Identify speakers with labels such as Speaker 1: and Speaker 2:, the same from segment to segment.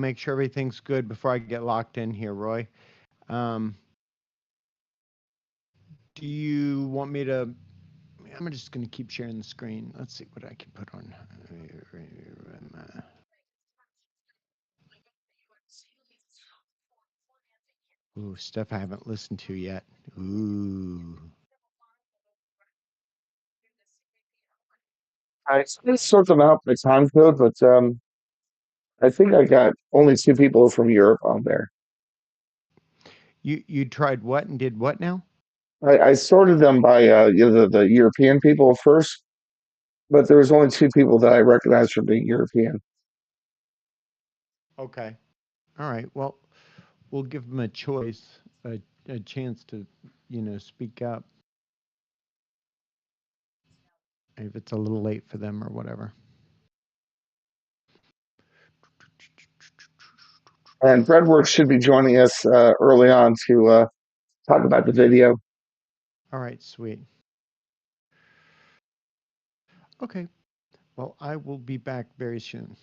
Speaker 1: make sure everything's good before I get locked in here, Roy. Um, do you want me to? I'm just going to keep sharing the screen. Let's see what I can put on. Ooh, stuff I haven't listened to yet. Ooh.
Speaker 2: I sort them out by time code, but I think I got only two people from Europe on there.
Speaker 1: You tried what and did what now?
Speaker 2: I sorted them by the European people first, but there was only two people that I recognized from being European.
Speaker 1: Okay. All right. Well, we'll give them a choice, a chance to, speak up if it's a little late for them or whatever.
Speaker 2: And Breadworks should be joining us early on to talk about the video.
Speaker 1: All right, sweet. Okay. Well, I will be back very soon.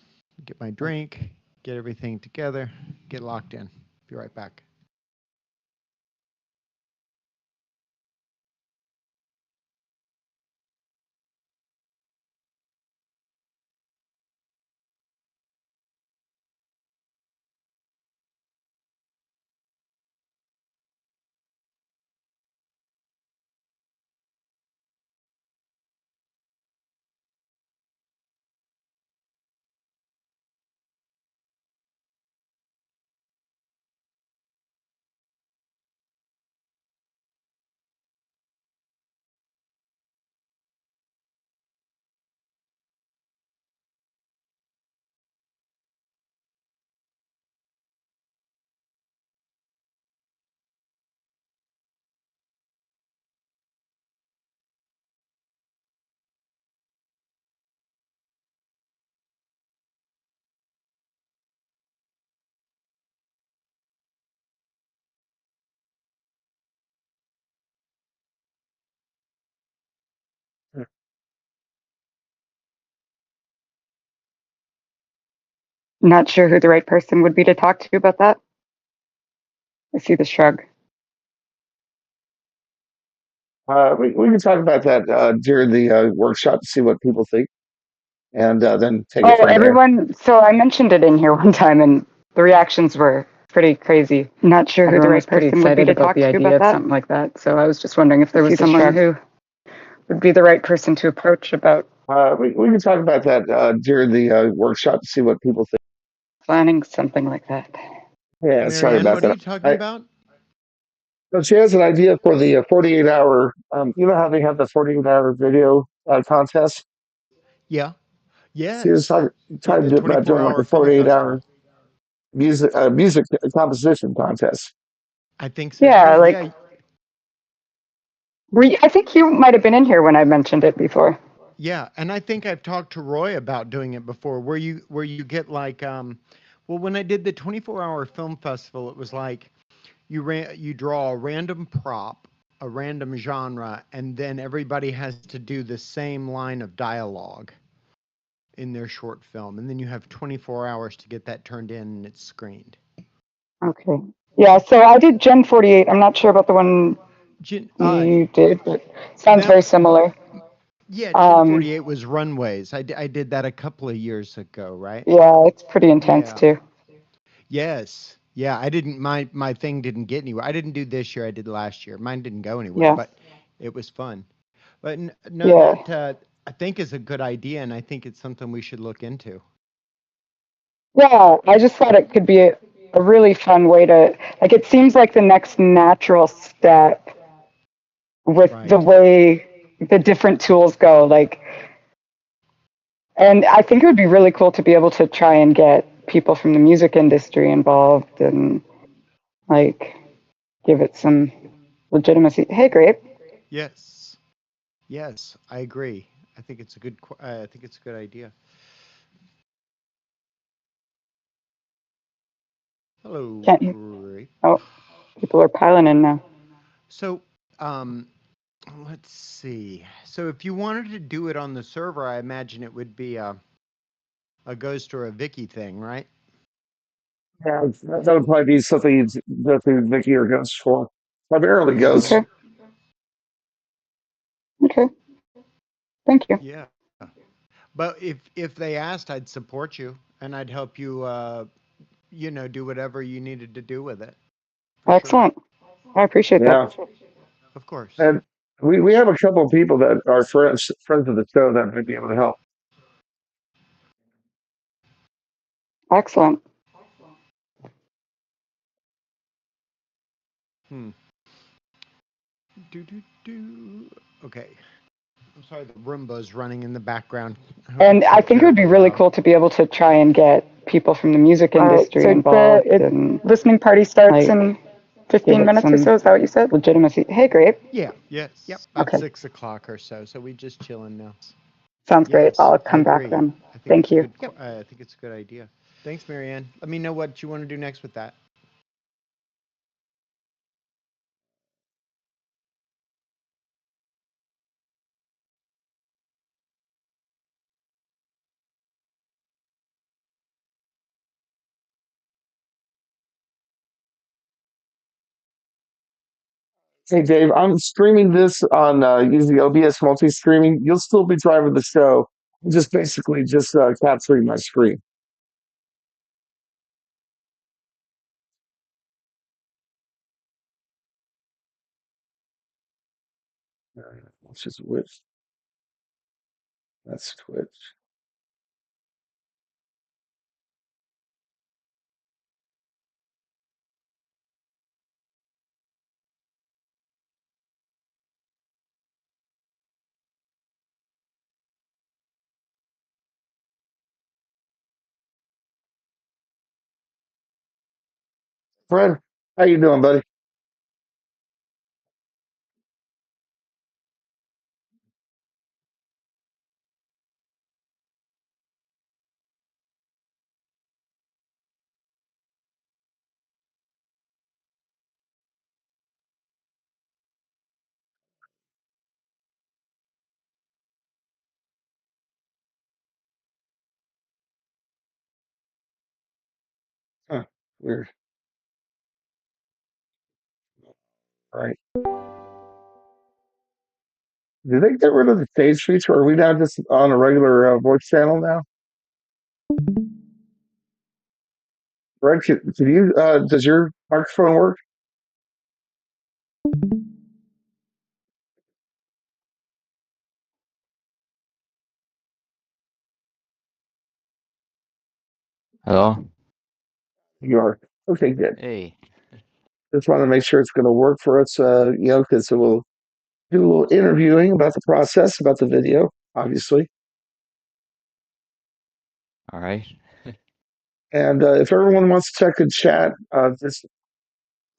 Speaker 1: Get my drink, get everything together, get locked in. Be right back.
Speaker 3: Not sure who the right person would be to talk to about that. I see the shrug.
Speaker 2: We can talk about that during the workshop to see what people think, and then take it
Speaker 3: Oh,
Speaker 2: from there.
Speaker 3: everyone. So I mentioned it in here one time, and the reactions were pretty crazy. Not sure who the
Speaker 4: Everyone was
Speaker 3: right
Speaker 4: pretty
Speaker 3: person would be
Speaker 4: excited
Speaker 3: to
Speaker 4: about
Speaker 3: talk
Speaker 4: the
Speaker 3: to
Speaker 4: idea
Speaker 3: about
Speaker 4: of
Speaker 3: that.
Speaker 4: something like that. So I was just wondering if there was
Speaker 3: See the
Speaker 4: someone
Speaker 3: shrug.
Speaker 4: who would be the right person to approach about
Speaker 2: We can talk about that during the workshop to see what people think.
Speaker 3: Planning something like that.
Speaker 2: Yeah, sorry
Speaker 1: Marianne,
Speaker 2: about
Speaker 1: what are
Speaker 2: that.
Speaker 1: you talking about?
Speaker 2: So she has an idea for the 48-hour. You know how they have the 48-hour video contest?
Speaker 1: Yeah.
Speaker 2: She was
Speaker 1: Yes. Yeah,
Speaker 2: talking
Speaker 1: the
Speaker 2: about doing like
Speaker 1: 24-hour
Speaker 2: a
Speaker 1: film
Speaker 2: 48-hour
Speaker 1: festival.
Speaker 2: music composition contest.
Speaker 1: I think so too.
Speaker 3: Yeah, like
Speaker 1: Yeah.
Speaker 3: I think you might have been in here when I mentioned it before.
Speaker 1: Yeah, and I think I've talked to Roy about doing it before, where you get like well, when I did the 24-hour film festival, it was like you draw a random prop, a random genre, and then everybody has to do the same line of dialogue in their short film, and then you have 24 hours to get that turned in and it's screened.
Speaker 3: Okay. Yeah, so I did Gen 48. I'm not sure about the one
Speaker 1: Gen,
Speaker 3: you did, but sounds
Speaker 1: that
Speaker 3: very similar.
Speaker 1: Yeah, Gen
Speaker 3: Um,
Speaker 1: 48 was Runways. I did that a couple of years ago, right?
Speaker 3: yeah, it's pretty intense
Speaker 1: Yeah.
Speaker 3: too.
Speaker 1: Yes. Yeah, I didn't my thing didn't get anywhere. I didn't do this year, I did last year. Mine didn't go anywhere,
Speaker 3: Yeah,
Speaker 1: but it was fun. But no,
Speaker 3: yeah.
Speaker 1: that I think is a good idea, and I think it's something we should look into.
Speaker 3: Yeah, I just thought it could be a really fun way to, like, it seems like the next natural step with the
Speaker 1: Right.
Speaker 3: way the different tools go. Like, and I think it would be really cool to be able to try and get people from the music industry involved and, like, give it some legitimacy. Hey, Grape.
Speaker 1: Yes. Yes, I agree. I think it's a good idea. Hello,
Speaker 3: Can't you?
Speaker 1: great.
Speaker 3: Oh, people are piling in now.
Speaker 1: So, um, let's see. So, if you wanted to do it on the server, I imagine it would be a Ghost or a Vicky thing, right?
Speaker 2: Yeah, that would probably be something you'd go through Vicky or Ghost for. Primarily Ghost.
Speaker 3: Okay. Okay. Thank you.
Speaker 1: Yeah. But if they asked, I'd support you and I'd help you do whatever you needed to do with it. For sure.
Speaker 3: Excellent. I appreciate
Speaker 2: Yeah.
Speaker 3: that.
Speaker 1: Of course.
Speaker 2: And we have a couple of people that are friends of the show that might be able to help.
Speaker 3: Excellent.
Speaker 1: Okay. I'm sorry, the Roomba's running in the background.
Speaker 3: And I think it would be really cool to be able to try and get people from the music industry involved. And
Speaker 4: listening party starts
Speaker 3: like,
Speaker 4: in
Speaker 3: give
Speaker 4: 15
Speaker 3: it
Speaker 4: minutes or
Speaker 3: some
Speaker 4: so. Is that what you said?
Speaker 3: legitimacy.
Speaker 1: Hey,
Speaker 3: great.
Speaker 1: Yeah. Yep. About
Speaker 4: Okay.
Speaker 1: 6 o'clock or so. So we just chilling now.
Speaker 4: Sounds great.
Speaker 1: Yes,
Speaker 4: I'll
Speaker 1: I
Speaker 4: come back
Speaker 1: agree.
Speaker 4: then.
Speaker 1: I think
Speaker 4: Thank
Speaker 1: it's a
Speaker 4: you.
Speaker 1: good- I think it's a good idea. Thanks, Marianne. Let me know what you want to do next with that.
Speaker 2: Hey Dave, I'm streaming this on using OBS multi-streaming. You'll still be driving the show. I'm just basically just capturing my screen. Which is Twitch. That's Twitch. Fred, how you doing, buddy? Huh, weird. All right. Did they get rid of the stage feature? Or are we now just on a regular voice channel now? Fred, can you? Does your microphone work?
Speaker 5: Hello?
Speaker 2: You are. Okay, good.
Speaker 5: Hey.
Speaker 2: Just want to make sure it's going to work for us. Because it will do a little interviewing about the process, about the video, obviously.
Speaker 5: All right.
Speaker 2: And if everyone wants to check the chat, this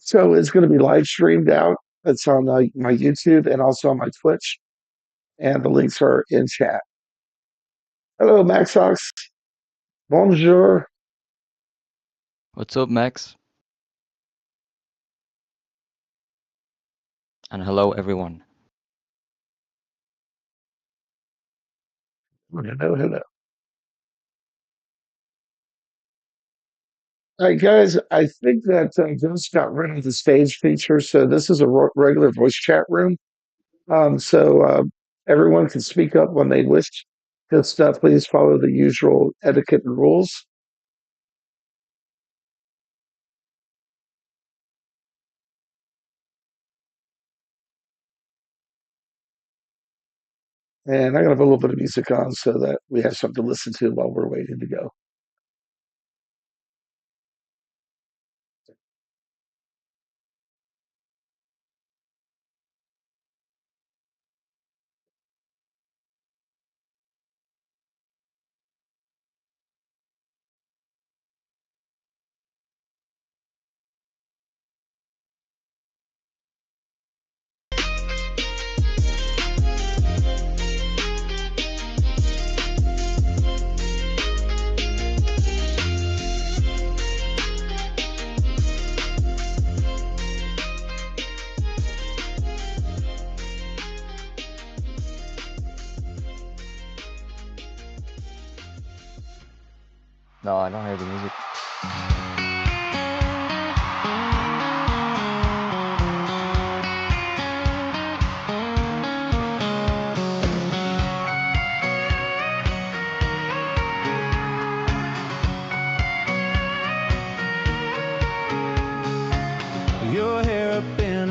Speaker 2: show is going to be live streamed out. It's on my YouTube and also on my Twitch. And the links are in chat. Hello, Maxox. Bonjour.
Speaker 5: What's up, Max? And hello, everyone.
Speaker 2: Hello. All right, guys, I think that Ghost got rid of the stage feature. So this is a regular voice chat room. So everyone can speak up when they wish. Just please follow the usual etiquette and rules. And I'm going to have a little bit of music on so that we have something to listen to while we're waiting to go.
Speaker 5: No, I don't hear the music.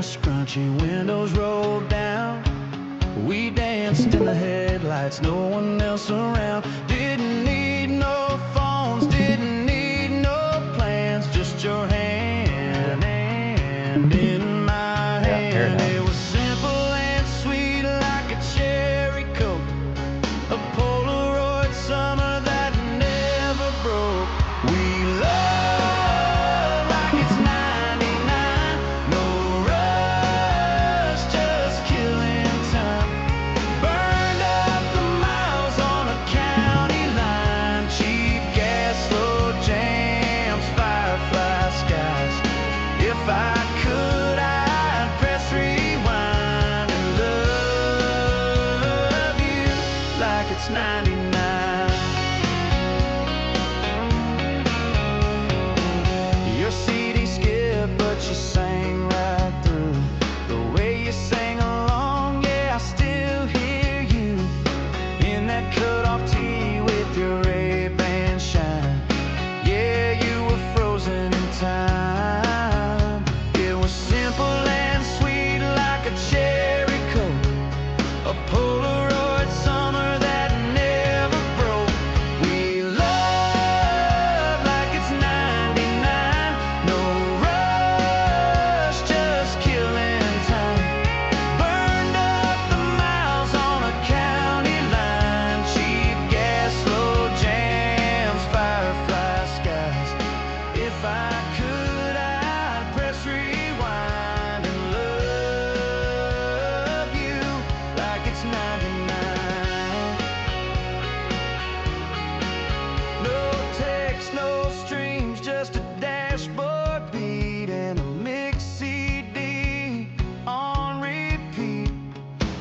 Speaker 6: a scrunchy, windows rolled down. We danced in the headlights, no one else around. Didn't need no phones, didn't need no plans, just your hand in my hand. It was simple and sweet like a cherry coke, a Polaroid summer that never broke. We love like it's 99, no rush, just killing time. Burned up the miles on a county line, cheap gas, slow jams, firefly skies. If I could, I'd press rewind and love you like it's 99. Your CD skipped, but you sang right through. The way you sang along, yeah, I still hear you in that cut-off tee with your Ray-Ban shine. Yeah, you were frozen in time. It was simple and sweet like a cherry coke, a Polaroid summer that never broke. We love like it's 99, no rush, just killing time. Burned up the miles on a county line, cheap gas, slow jams, firefly skies. If I could, I'd press rewind and love you like it's 99. No text, no streams, just a dashboard beat and a mix CD on repeat.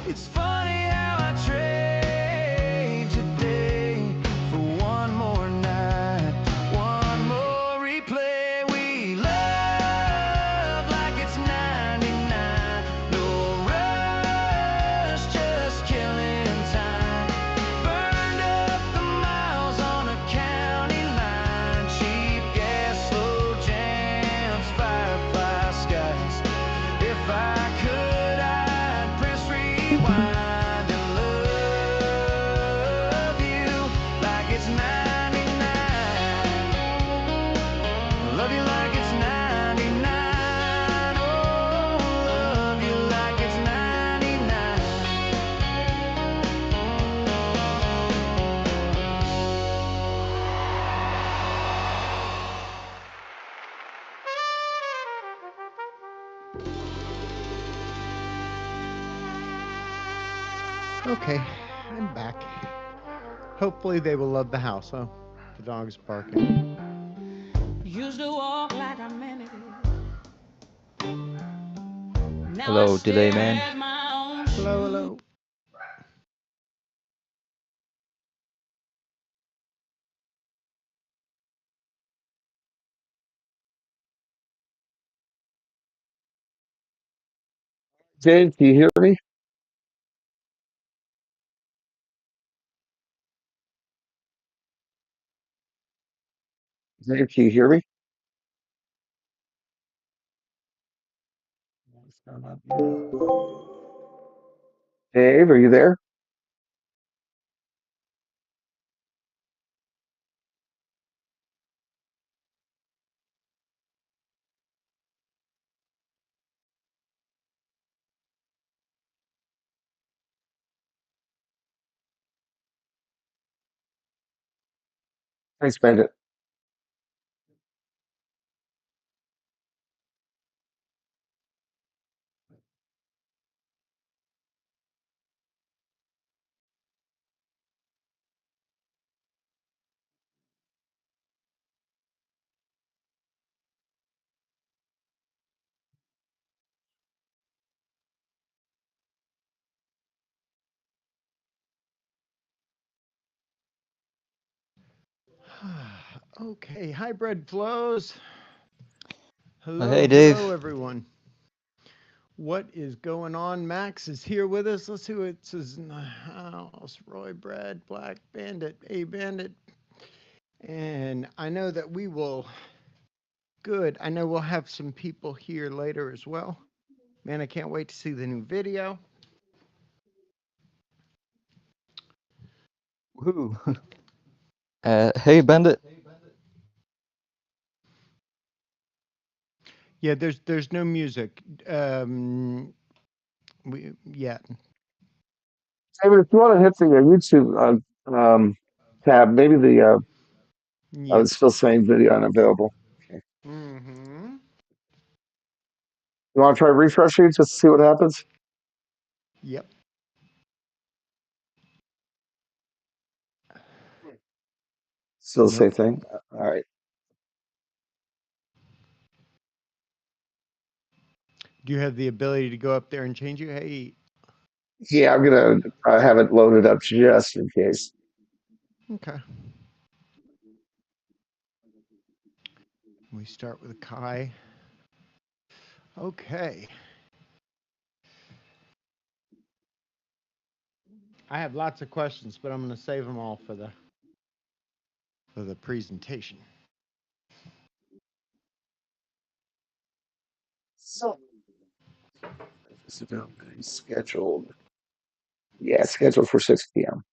Speaker 6: It's funny how I trade today for one more night, one more replay. We love like it's 99, no rush, just killing time. Burned up the miles on a county line, cheap gas, slow jams, firefly skies. If I could, I'd press rewind and love you like it's 99. Love you like it's 99. Oh, love you like it's 99.
Speaker 1: Okay, I'm back. Hopefully they will love the house. Oh, the dog's barking.
Speaker 6: Used to walk like I meant it. Now
Speaker 5: Hello,
Speaker 6: I
Speaker 5: Delay
Speaker 6: stare
Speaker 5: Man.
Speaker 6: at my own
Speaker 1: Hello, hello.
Speaker 2: Dave, can you hear me? Dave, can you hear me? Dave, are you there? Thanks, Bandit.
Speaker 1: Okay, hybrid flows. Hello,
Speaker 5: Hey, Dave.
Speaker 1: hello, everyone. What is going on? Max is here with us. Let's see what it says in the house. Roy, Brad, Black, Bandit, A Bandit. And I know that we will, good. I know we'll have some people here later as well. Man, I can't wait to see the new video.
Speaker 5: Woohoo. Hey, Bandit.
Speaker 1: Yeah, there's no music. Yet.
Speaker 2: David, if you want to hit the YouTube tab, maybe the
Speaker 1: Yep.
Speaker 2: it's still saying video unavailable. Okay.
Speaker 1: Mm-hmm.
Speaker 2: You want to try refreshing just to see what happens?
Speaker 1: Yep.
Speaker 2: Still the same
Speaker 1: Nope.
Speaker 2: thing. All right.
Speaker 1: Do you have the ability to go up there and change it? Hey.
Speaker 2: Yeah, I'm gonna have it loaded up just in case.
Speaker 1: Okay. We start with Kai. Okay. I have lots of questions, but I'm going to save them all for the presentation.
Speaker 2: So, scheduled. Yeah, scheduled for 6 p.m.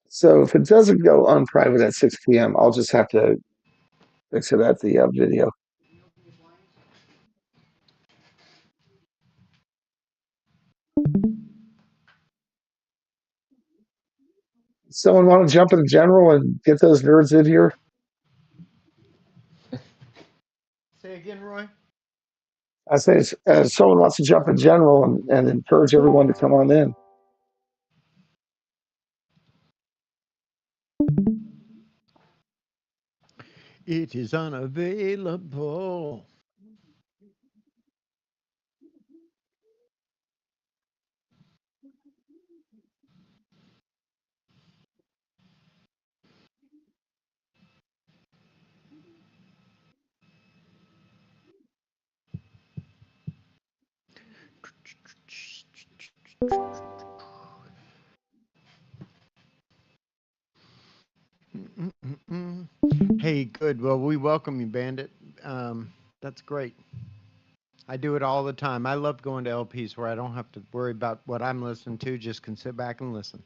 Speaker 2: So if it doesn't go unprivate at 6 p.m., I'll just have to fix it at the video. Someone want to jump in general and get those nerds in here?
Speaker 1: Say again, Roy?
Speaker 2: I say someone wants to jump in general and encourage everyone to come on in.
Speaker 1: It is unavailable. Hey, good. Well, we welcome you, Bandit. That's great. I do it all the time. I love going to LPs where I don't have to worry about what I'm listening to. Just can sit back and listen.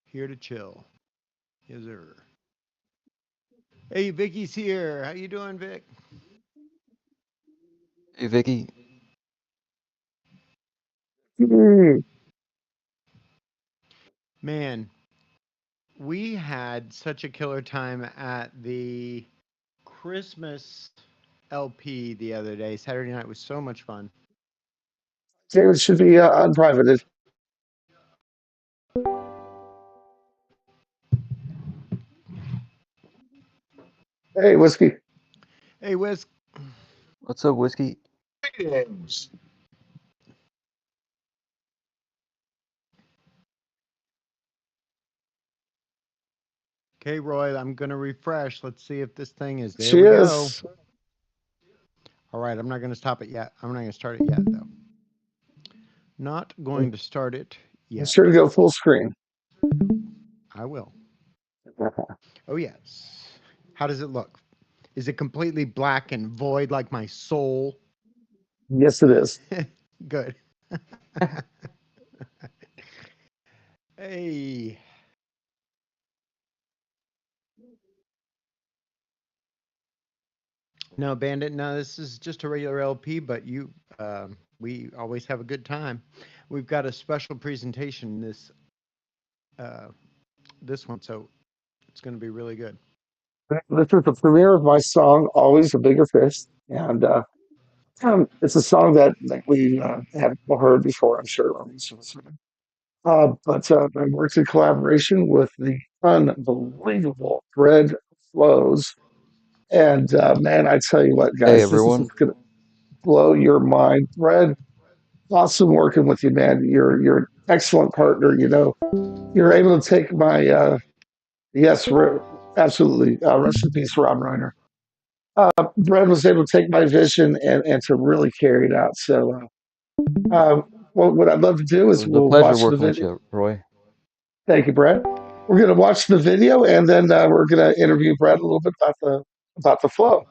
Speaker 1: Here to chill. Yes, sir. Hey, Vicky's here. How you doing, Vic?
Speaker 5: Hey, Vicky.
Speaker 1: Man, we had such a killer time at the Christmas LP the other day. Saturday night was so much fun.
Speaker 2: David should be unprivated. Hey, Whiskey.
Speaker 1: Hey, Whisk.
Speaker 5: What's up, Whiskey?
Speaker 2: Greetings.
Speaker 1: Okay, Roy, I'm going to refresh. Let's see if this thing is there.
Speaker 2: She
Speaker 1: We go.
Speaker 2: is.
Speaker 1: All right, I'm not going to stop it yet. I'm not going to start it yet, though. Not going to start it
Speaker 2: Be
Speaker 1: yet.
Speaker 2: sure to go full screen.
Speaker 1: I will. Oh, yes. How does it look? Is it completely black and void like my soul?
Speaker 2: Yes, it is.
Speaker 1: Good. Hey. No, Bandit. No, this is just a regular LP, but we always have a good time. We've got a special presentation this one, so it's going to be really good.
Speaker 2: This is the premiere of my song, Always a Bigger Fist. And it's a song that we have heard before, I'm sure. But I worked in collaboration with the unbelievable Fred Flows. And man, I tell you what,
Speaker 5: Hey,
Speaker 2: guys, this is
Speaker 5: everyone.
Speaker 2: going to blow your mind. Fred, awesome working with you, man. You're an excellent partner. You know, you're able to take my yes, absolutely. Rest in peace, Rob Reiner. Brad was able to take my vision and to really carry it out. So, what I'd love to do
Speaker 5: It
Speaker 2: is
Speaker 5: was a
Speaker 2: we'll
Speaker 5: pleasure
Speaker 2: watch the
Speaker 5: working with
Speaker 2: video.
Speaker 5: you, Roy.
Speaker 2: Thank you, Brad. We're going to watch the video and then we're going to interview Brad a little bit about the flow.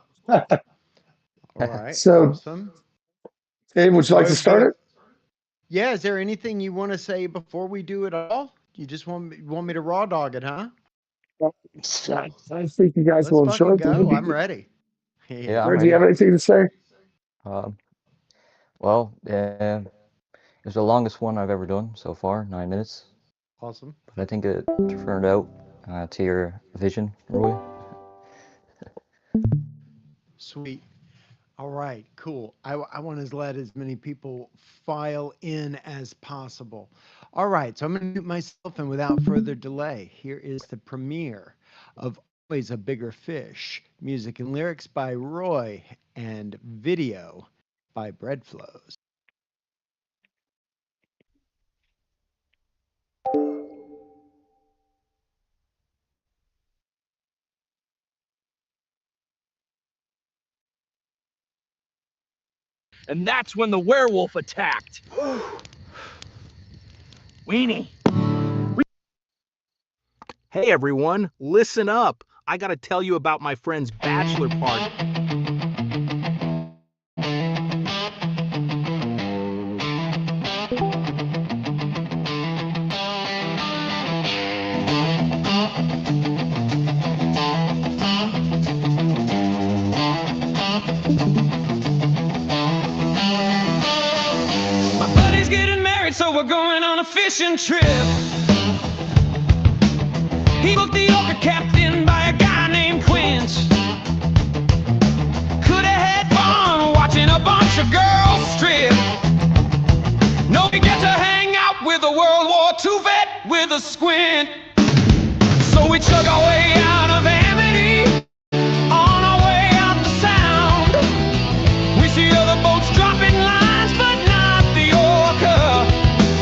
Speaker 1: All right.
Speaker 2: So,
Speaker 1: Awesome.
Speaker 2: Dave, would you like
Speaker 1: Roy,
Speaker 2: to start it?
Speaker 1: Yeah. Is there anything you want to say before we do it all? You just want me to raw dog it, huh?
Speaker 2: I think you guys
Speaker 1: Let's
Speaker 2: will enjoy
Speaker 1: fucking
Speaker 2: it.
Speaker 1: go. I'm ready.
Speaker 5: Yeah, I'm
Speaker 2: Greg, do you
Speaker 5: ready.
Speaker 2: have anything to say?
Speaker 5: Well, it was the longest one I've ever done so far, 9 minutes.
Speaker 1: Awesome.
Speaker 5: But I think it turned out to your vision, Roy.
Speaker 1: Sweet. All right, cool. I want to let as many people file in as possible. All right, so I'm going to mute myself, and without further delay, here is the premiere of Always a Bigger Fish, music and lyrics by Roy, and video by Breadflows.
Speaker 7: And that's when the werewolf attacked. Weenie. Hey everyone, listen up. I gotta tell you about my friend's bachelor party. My buddy's getting married, so we're going on a fishing trip. He booked the orca captain by a guy named Quint. Coulda had fun watching a bunch of girls strip. No, we get to hang out with a World War II vet with a squint. So we chug our way out of Amity, on our way out the Sound. We see other boats dropping lines, but not the orca.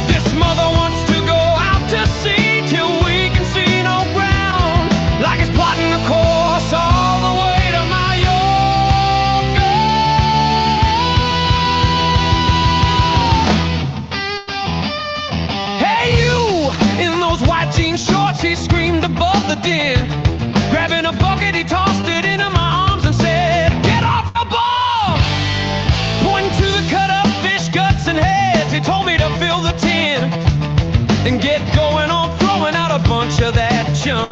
Speaker 7: This mother wants to go out to sea till we can see no ground. Like it's plotting a course all the way to Mallorca. Hey you, in those white jean shorts, he screamed above the din. Grabbing a bucket, he tossed it into my arms and said, "Get off the bar!" Pointing to the cut up fish guts and heads, he told me to fill the tin and get going on throwing out a bunch of that chum.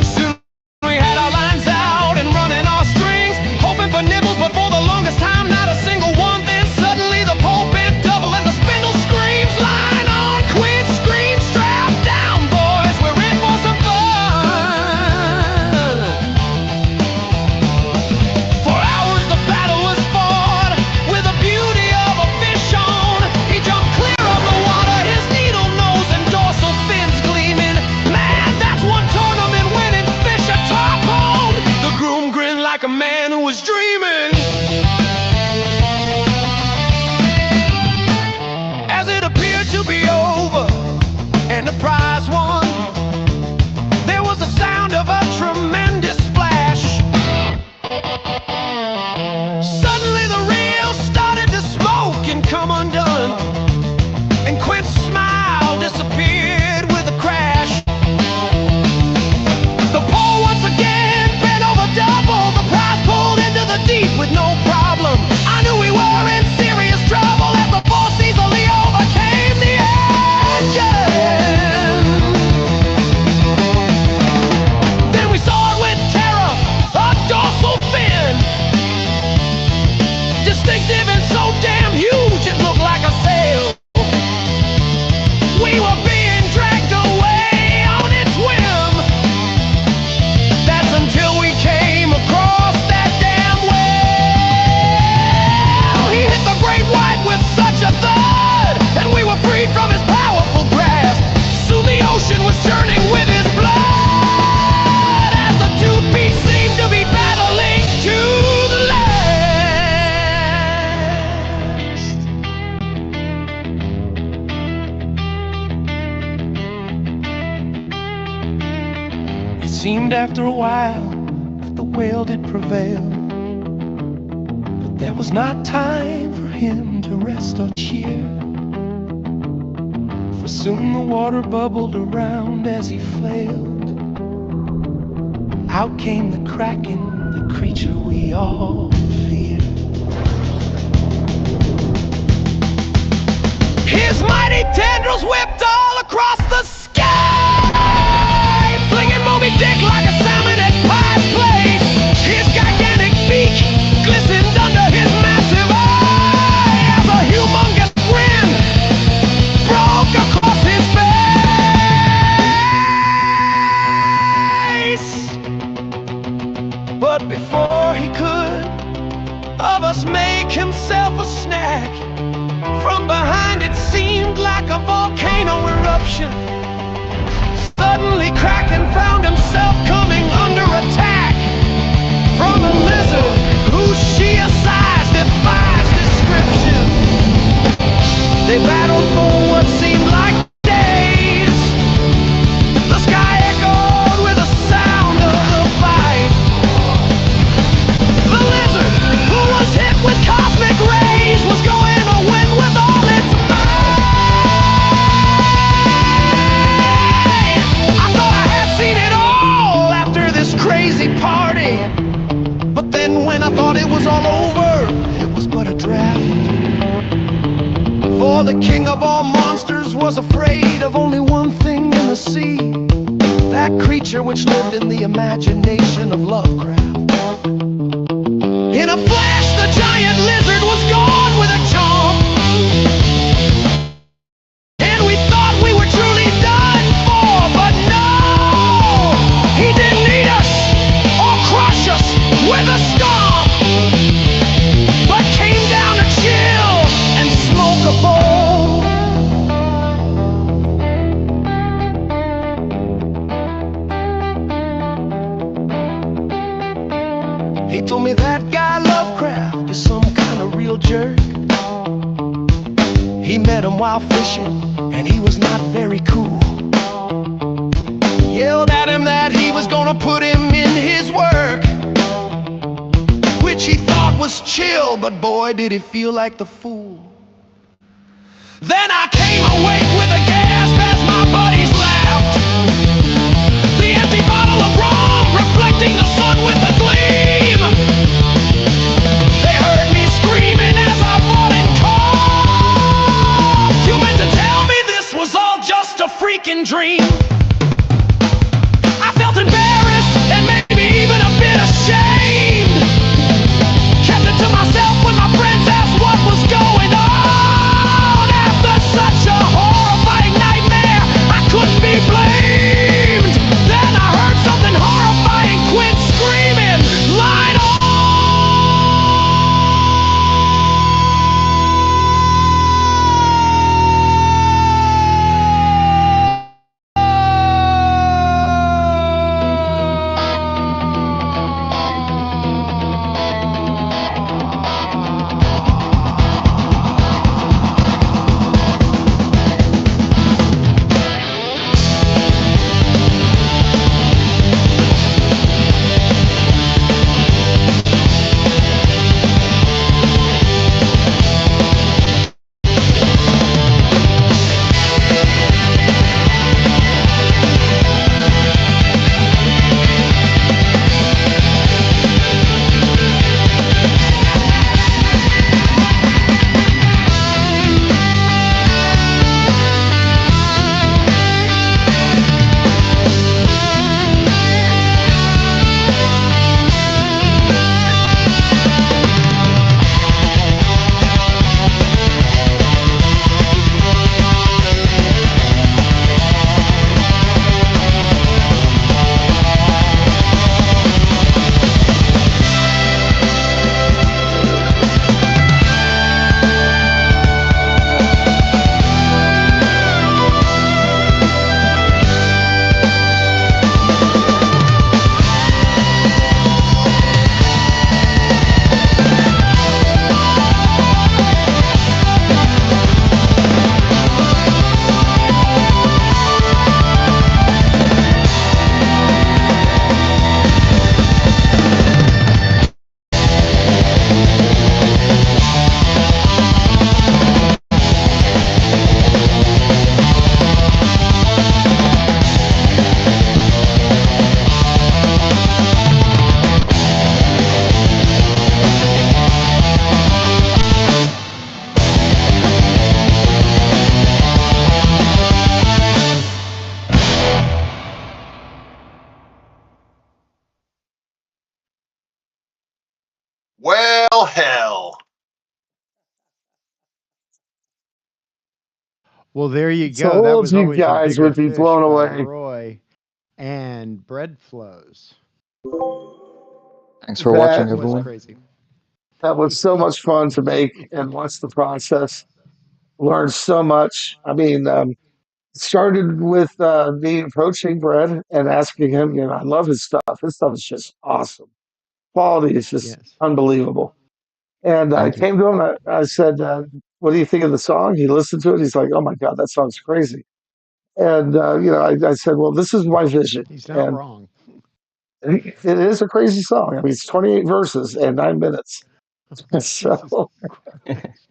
Speaker 7: Soon we had our lines out and running our strings, hoping for nibbles, but for the longest time, not a single one. Then suddenly the pole bent double and the spindle screams, "Line on, quit, scream, strap down, boys, we're in for some fun." For hours the battle was fought with the beauty of a fish on. He jumped clear of the water, his needle nose and dorsal fins gleaming. Man, that's one tournament winning fish a top hole. The groom grinned like a man who was dreaming. As it appeared to be over and the prize won, there was the sound of a tremendous splash. Suddenly the reel started to smoke and come undone, and Quint's smile disappeared with a crash. The pole once again bent over double, the prize pulled into the deep with no problem. I knew we were in serious trouble as the force easily overcame the engine. Then we saw it with terror, a dorsal fin, distinctive and so damn huge it looked like a sail. We were being dragged away on its whim. That's until we came across that damn whale. He hit the great white with such a thud, and we were freed from his powerful grasp. Soon the ocean was churning with his blood, as the two beasts seemed to be battling to the last. It seemed after a while that the whale did prevail, but there was not time for him to rest or cheer. For soon the water bubbled around as he flailed. Out came the Kraken
Speaker 6: the creature we all fear. His mighty tendrils whipped all across the sky, flinging Moby Dick like a salmon at Pie's Place. His gigantic beak glistened under his massive eye as a humongous grin broke across his face. But before he could of us make himself a snack, from behind it seemed like a volcano eruption. Suddenly Kraken found himself coming under attack from a lizard whose sheer size defies description. They battled for what seemed like days. The sky echoed with the sound of the fight. The lizard, who was hit with cosmic rays, was going to win with all its might. I thought I had seen it all after this crazy party, but then when I thought it was all over, it was but a draft. For the king of all monsters was afraid of only one thing in the sea, that creature which lived in the imagination of Lovecraft. In a flash, the giant lizard was gone with a chomp, and we thought we were truly done for, but no! He didn't eat us or crush us with a stomp, but came down to chill and smoke a bowl. He told me that guy Lovecraft is some kind of real jerk. He met him while fishing, and he was not very cool. Yelled at him that he was gonna put him in his work, which he thought was chill, but boy did he feel like the fool. Then I came awake with a gasp as my buddies laughed, the empty bottle of rum reflecting the sun with a gleam. They heard me screaming as I fought and coughed. You meant to tell me this was all just a freaking dream? I felt embarrassed and maybe even a bit ashamed. Kept it to myself when my friends asked what was going on. After such a horrifying nightmare, I couldn't be blamed.
Speaker 8: Well, hell.
Speaker 1: Well, there you go. That
Speaker 2: Told
Speaker 1: was
Speaker 2: you
Speaker 1: always a
Speaker 2: guys
Speaker 1: bigger
Speaker 2: would be
Speaker 1: fish
Speaker 2: blown
Speaker 1: by
Speaker 2: away.
Speaker 1: Roy and Bread Flows.
Speaker 5: Thanks for watching,
Speaker 2: That
Speaker 1: That was
Speaker 5: everyone.
Speaker 1: crazy.
Speaker 2: that was so much fun to make and watch the process. Learned so much. I mean, started with me approaching Brett and asking him. You know, I love his stuff. His stuff is just awesome. Quality is just
Speaker 1: Yes.
Speaker 2: unbelievable. And I
Speaker 5: Thank you.
Speaker 2: came to him. I said, "What do you think of the song?" He listened to it. He's like, "Oh my god, that song's crazy." And you know, I said, "Well, this is my vision."
Speaker 1: He's not
Speaker 2: And
Speaker 1: wrong.
Speaker 2: it is a crazy song. I mean, it's 28 verses and 9 minutes.
Speaker 1: Jesus
Speaker 2: So,
Speaker 1: Christ.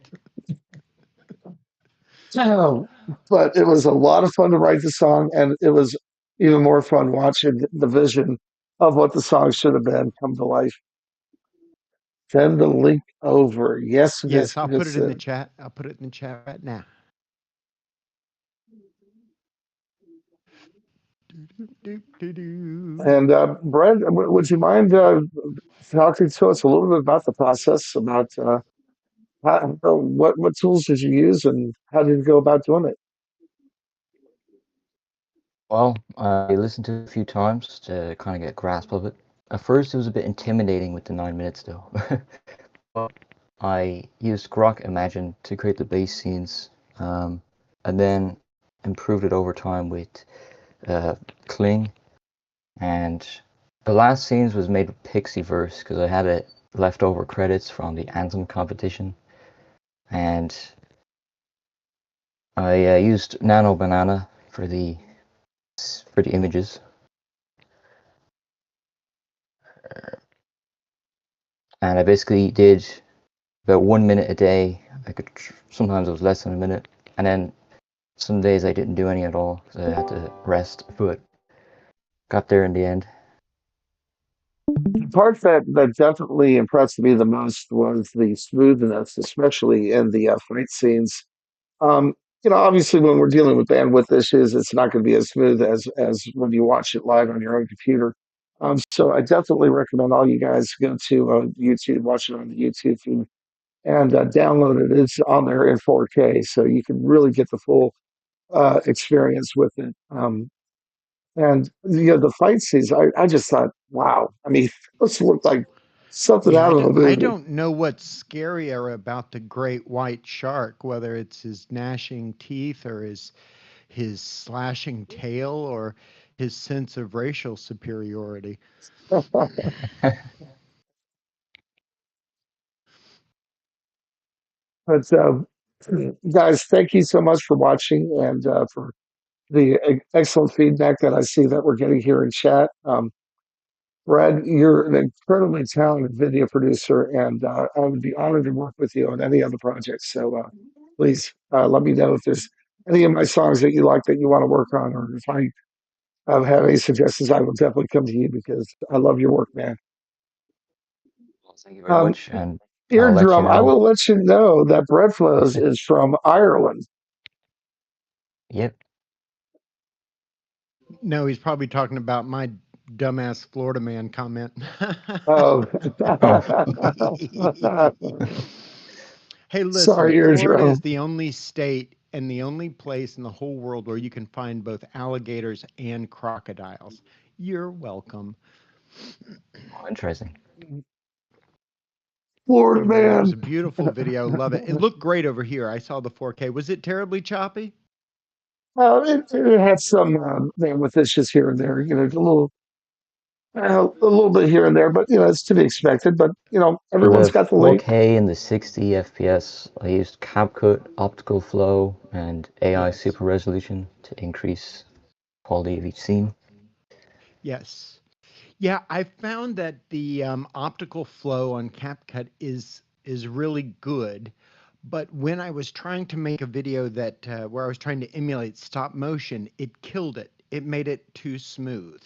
Speaker 2: but it was a lot of fun to write the song, and it was even more fun watching the vision of what the song should have been come to life. Send the link over. Yes, Miss
Speaker 1: Yes, I'll put it in the
Speaker 2: Gibson.
Speaker 1: chat. I'll put it in the chat right now. Do-do-do-do-do.
Speaker 2: And Brett, would you mind talking to us a little bit about the process, about what tools did you use, and how did you go about doing it?
Speaker 5: Well, I listened to it a few times to kind of get a grasp of it. At first, it was a bit intimidating with the 9 minutes, though. But I used Grok Imagine to create the bass scenes, and then improved it over time with Kling. And the last scenes was made with Pixieverse because I had it leftover credits from the Anthem competition, and I used Nano Banana for the images, and I basically did about 1 minute a day. I could sometimes it was less than a minute, and then some days I didn't do any at all because I had to rest, but got there in the end.
Speaker 2: The part that definitely impressed me the most was the smoothness, especially in the fight scenes. Um, you know, obviously, when we're dealing with bandwidth issues, it's not going to be as smooth as when you watch it live on your own computer. So I definitely recommend all you guys go to YouTube, watch it on the YouTube feed, and download it. It's on there in 4K, so you can really get the full experience with it. And you know, the fight scenes, I just thought, wow. I mean, this looked like something
Speaker 1: Yeah,
Speaker 2: out of a
Speaker 1: I
Speaker 2: movie.
Speaker 1: don't know what's scarier about the great white shark, whether it's his gnashing teeth or his slashing tail or his sense of racial superiority.
Speaker 2: But guys, thank you so much for watching and for the excellent feedback that I see that we're getting here in chat. Brad, you're an incredibly talented video producer, and I would be honored to work with you on any other projects. So please let me know if there's any of my songs that you like that you want to work on, or if I have any suggestions, I will definitely come to you because I love your work, man.
Speaker 5: Thank you very
Speaker 2: Um,
Speaker 5: much, and I'll let you
Speaker 2: Eardrum, I
Speaker 5: know.
Speaker 2: will let you know that Bread Flows is from Ireland.
Speaker 5: Yep.
Speaker 1: No, he's probably talking about my dumbass Florida man comment.
Speaker 2: Oh,
Speaker 1: Hey, listen,
Speaker 2: sorry,
Speaker 1: Florida is
Speaker 2: Eardrum.
Speaker 1: the only state and the only place in the whole world where you can find both alligators and crocodiles. You're welcome.
Speaker 5: Oh, interesting.
Speaker 2: Florida
Speaker 1: It was
Speaker 2: man.
Speaker 1: a beautiful video. Love it. It looked great over here. I saw the 4K. Was it terribly choppy?
Speaker 2: It had some bandwidth issues here and there, you know, a little bit here and there, but you know, it's to be expected. But you know,
Speaker 5: For
Speaker 2: everyone's
Speaker 5: the
Speaker 2: got the late.
Speaker 5: 4K and the 60 FPS, I used CapCut, optical flow, and AI
Speaker 1: Yes.
Speaker 5: super resolution to increase quality of each scene.
Speaker 1: Yes. Yeah, I found that the optical flow on CapCut is really good, but when I was trying to make a video that where I was trying to emulate stop motion, it killed it. It made it too smooth,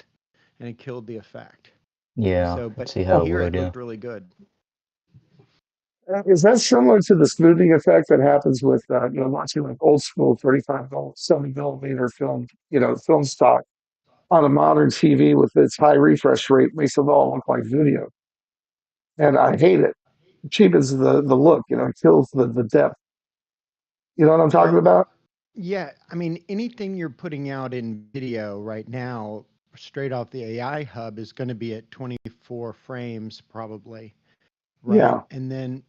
Speaker 1: and it killed the effect.
Speaker 5: Yeah,
Speaker 1: So,
Speaker 5: I
Speaker 1: but
Speaker 5: see how it
Speaker 1: here it
Speaker 5: would, yeah.
Speaker 1: looked really good.
Speaker 2: Is that similar to the smoothing effect that happens with you know, watching like old school 35 70 millimeter film, you know, film stock on a modern TV with its high refresh rate makes it all look like video, and I hate it. cheapens the look. You know, it kills the depth. You know what I'm talking
Speaker 1: Well,
Speaker 2: about?
Speaker 1: yeah, I mean, anything you're putting out in video right now, straight off the AI hub, is going to be at 24 frames probably, right?
Speaker 2: Yeah,
Speaker 1: And then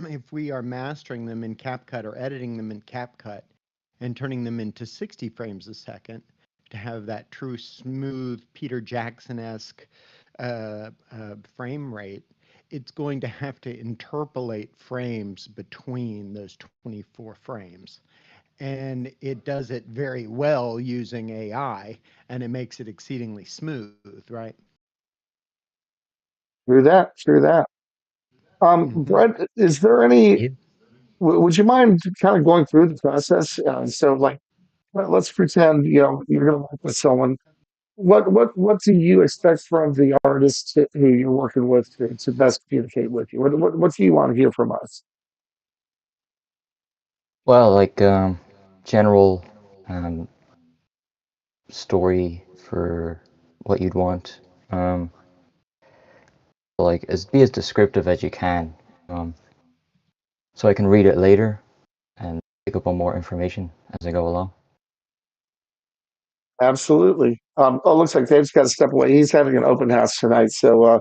Speaker 1: if we are mastering them in CapCut or editing them in CapCut and turning them into 60 frames a second to have that true smooth Peter Jackson-esque frame rate, it's going to have to interpolate frames between those 24 frames. And it does it very well using AI, and it makes it exceedingly smooth, right?
Speaker 2: true that.
Speaker 1: Hmm.
Speaker 2: Brett, is there any?
Speaker 5: Yeah.
Speaker 2: Would you mind kind of going through the process? So, like, let's pretend you're going to work with someone. What do you expect from the artist who you're working with to best communicate with you? What do you want to hear from us?
Speaker 5: Well, like general um, story for what you'd want. Um, like be as descriptive as you can, um, so I can read it later and pick up on more information as I go along.
Speaker 2: Absolutely. Oh, looks like Dave's got to step away. He's having an open house tonight, so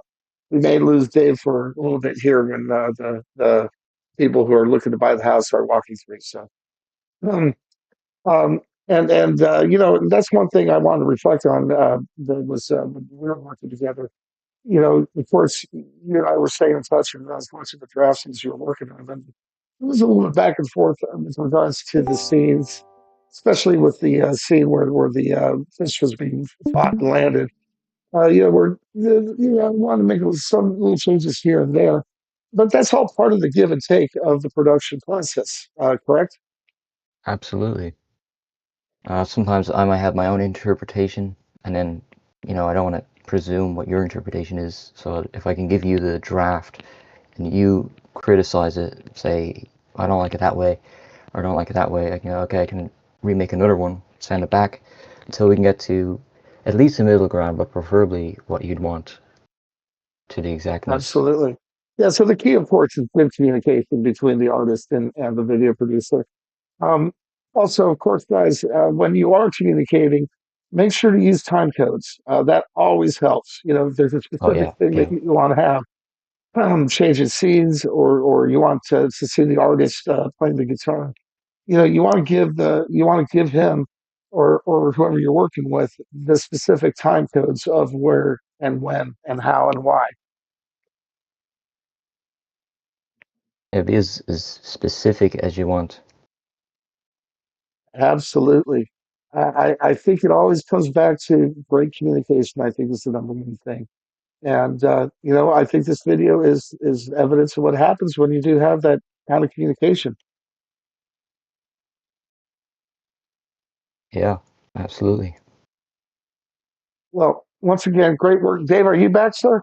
Speaker 2: we may lose Dave for a little bit here when the people who are looking to buy the house are walking through. So, um, um, and that's one thing I wanted to reflect on. That was when we were working together. Of course, you and I were staying in touch, and I was watching the drafts as you were working on them. It was a little bit back and forth with regards to the scenes, especially with the scene where the fish was being fought and landed. I wanted to make some little changes here and there, but that's all part of the give and take of the production process. Correct?
Speaker 5: Absolutely. Sometimes I might have my own interpretation, and then, I don't want to presume what your interpretation is. So if I can give you the draft and you criticize it, say, I don't like it that way, or I don't like it that way, okay, I can remake another one, send it back, until we can get to at least a middle ground, but preferably what you'd want to the exactness.
Speaker 2: Absolutely. Yeah. So the key, of course, is good communication between the artist and the video producer. Um, Also, of course, guys, when you are communicating, make sure to use time codes. That always helps. If there's a
Speaker 5: Oh
Speaker 2: specific
Speaker 5: yeah,
Speaker 2: thing that
Speaker 5: yeah.
Speaker 2: you want to have, changing scenes, or you want to see the artist playing the guitar. You want to give him or whoever you're working with the specific time codes of where and when and how and why.
Speaker 5: Be as specific as you want.
Speaker 2: Absolutely. I think it always comes back to great communication. I think is the number one thing. And I think this video is evidence of what happens when you do have that kind of communication.
Speaker 5: Yeah, absolutely.
Speaker 2: Well, once again, great work. Dave, are you back, sir?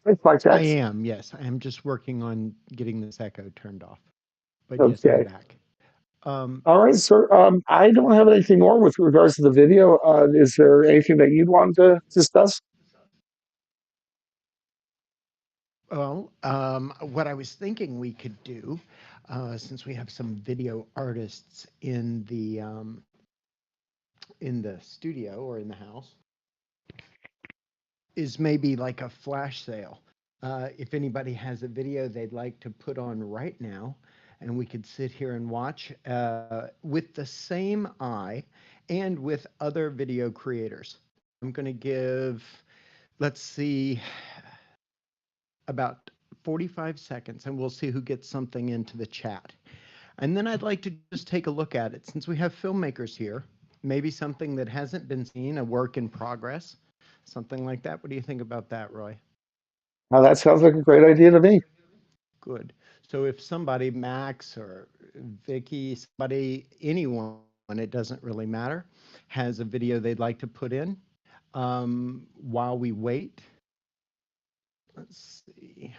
Speaker 2: It's my
Speaker 1: I
Speaker 2: text.
Speaker 1: am, yes. I am just working on getting this echo turned off. But yes, I'm
Speaker 2: Okay.
Speaker 1: back. Um,
Speaker 2: All right, sir. I don't have anything more with regards to the video. Is there anything that you'd want to discuss?
Speaker 1: what I was thinking we could do, since we have some video artists in the studio or in the house, is maybe like a flash sale. If anybody has a video they'd like to put on right now, and we could sit here and watch with the same eye and with other video creators. I'm going to give, let's see, about 45 seconds, and we'll see who gets something into the chat. And then I'd like to just take a look at it. Since we have filmmakers here, maybe something that hasn't been seen, a work in progress, something like that. What do you think about that, Roy?
Speaker 2: Now, that sounds like a great idea to me.
Speaker 1: Good. So if somebody, Max or Vicky, somebody, anyone, it doesn't really matter, has a video they'd like to put in while we wait. Let's see.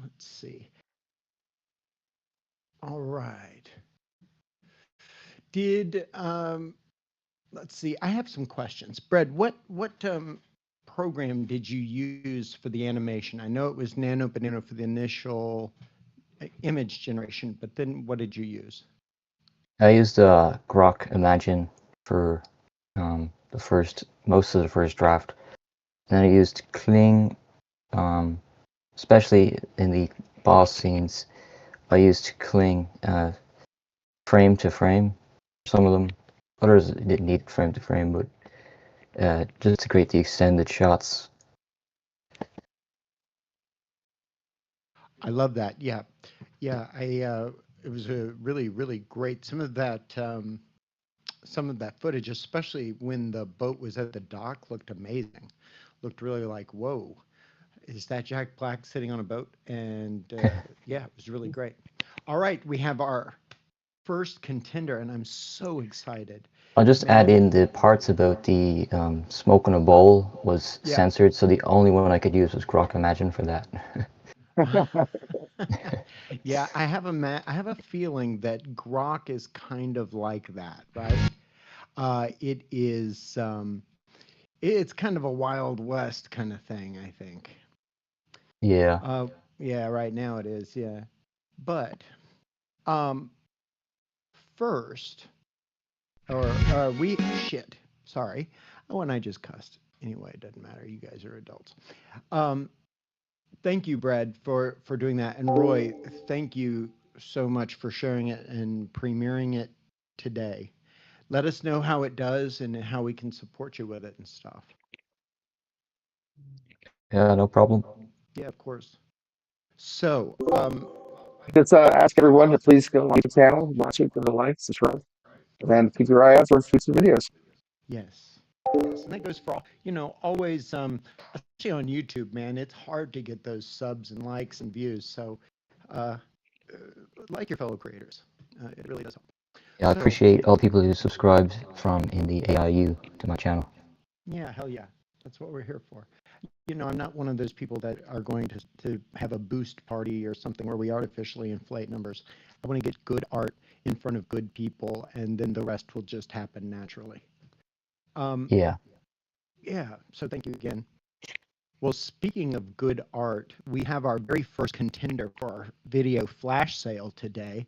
Speaker 1: Let's see. All right. Did let's see. I have some questions. Brad, what program did you use for the animation? I know it was Nano Banana for the initial image generation, but then what did you use?
Speaker 5: I used Grok Imagine for most of the first draft. Then I used Kling, especially in the boss scenes. I used Kling frame to frame. Some of them, others didn't need frame to frame, but just to create the extended shots.
Speaker 1: I love that. Yeah, it was a really, really great. Some of that footage, especially when the boat was at the dock, looked amazing. Looked really like, whoa, is that Jack Black sitting on a boat? And yeah, it was really great. All right, we have our first contender, and I'm so excited.
Speaker 5: I'll just add in the parts about the smoke in a bowl was censored, so the only one I could use was Grok Imagine for that.
Speaker 1: Yeah, I have a feeling that Grok is kind of like that, right? It is it's kind of a Wild West kind of thing, I think.
Speaker 5: Yeah.
Speaker 1: Yeah, right now it is, yeah. But first, sorry. Oh, and I just cussed. Anyway, it doesn't matter. You guys are adults. Thank you, Brad, for doing that. And Roy, thank you so much for sharing it and premiering it today. Let us know how it does and how we can support you with it and stuff.
Speaker 5: Yeah, no problem.
Speaker 1: Yeah, of course. So,
Speaker 2: Just ask everyone to please go on the channel, watch it, give it a like, subscribe, and keep your eye out for future videos.
Speaker 1: yes, and that goes for all. Always, especially on YouTube, man, it's hard to get those subs and likes and views. So, like your fellow creators, it really does help.
Speaker 5: Yeah, I appreciate all people who subscribed from in the AIU to my channel.
Speaker 1: Yeah, hell yeah. That's what we're here for. I'm not one of those people that are going to have a boost party or something where we artificially inflate numbers. I want to get good art in front of good people, and then the rest will just happen naturally.
Speaker 5: Yeah.
Speaker 1: Yeah, so thank you again. Well, speaking of good art, we have our very first contender for our video flash sale today.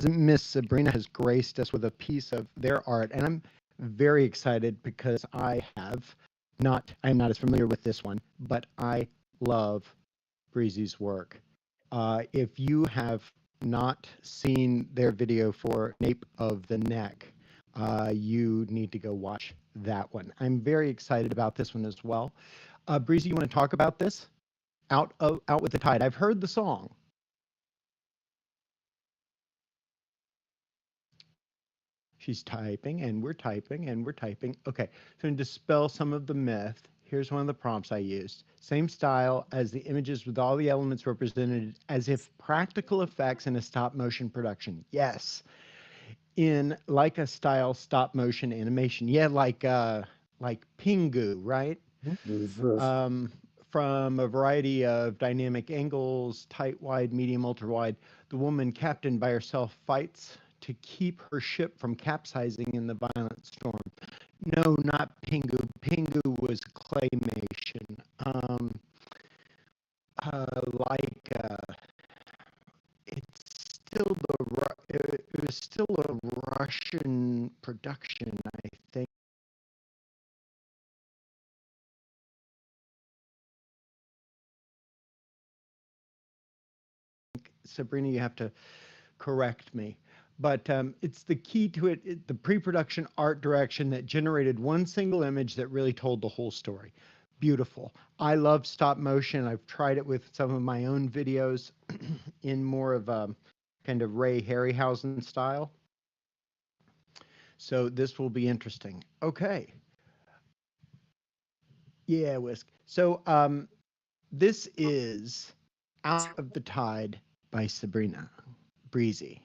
Speaker 1: Miss Sabrina has graced us with a piece of their art, and I'm very excited because I'm not as familiar with this one, but I love Breezy's work. If you have not seen their video for Nape of the Neck, you need to go watch that one. I'm very excited about this one as well. Breezy, you want to talk about this? Out with the Tide. I've heard the song. She's typing, and we're typing, and we're typing. Okay, so to dispel some of the myth, here's one of the prompts I used. Same style as the images with all the elements represented as if practical effects in a stop motion production. Yes. In like a style stop motion animation. Yeah, like Pingu, right? From a variety of dynamic angles, tight, wide, medium, ultra wide, the woman captained by herself fights to keep her ship from capsizing in the violent storm. No, not Pingu. Pingu was claymation. It was still a Russian production, I think. Sabrina, you have to correct me. But it's the key to it, the pre-production art direction that generated one single image that really told the whole story. Beautiful. I love stop motion. I've tried it with some of my own videos in more of a kind of Ray Harryhausen style. So this will be interesting. Okay. Yeah, Whisk. So this is Out of the Tide by Sabrina. Breezy.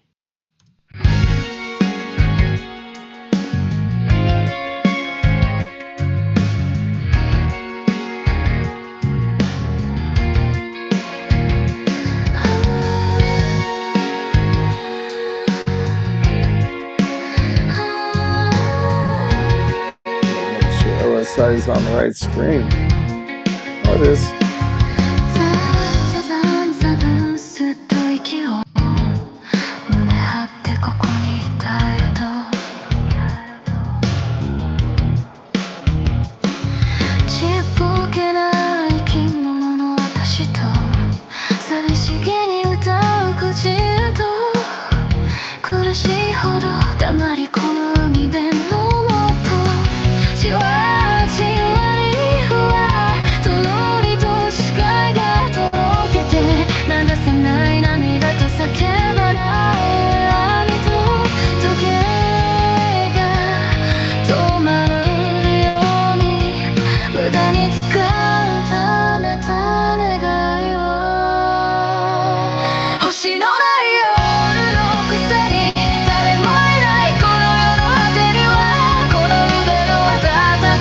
Speaker 2: is on the right screen. Oh, it is.
Speaker 6: ザブスッと息を胸張ってここにいたいとちっぽけな生き物の私と寂しげに歌う口と苦しいほど黙り込む海辺の音じわじわりふわとろりと視界がとろけて流せない涙と叫ばない網と時計が止まるように無駄に使うためた願いを星のない夜のくせに誰もいないこの世の果てにはこの腕の温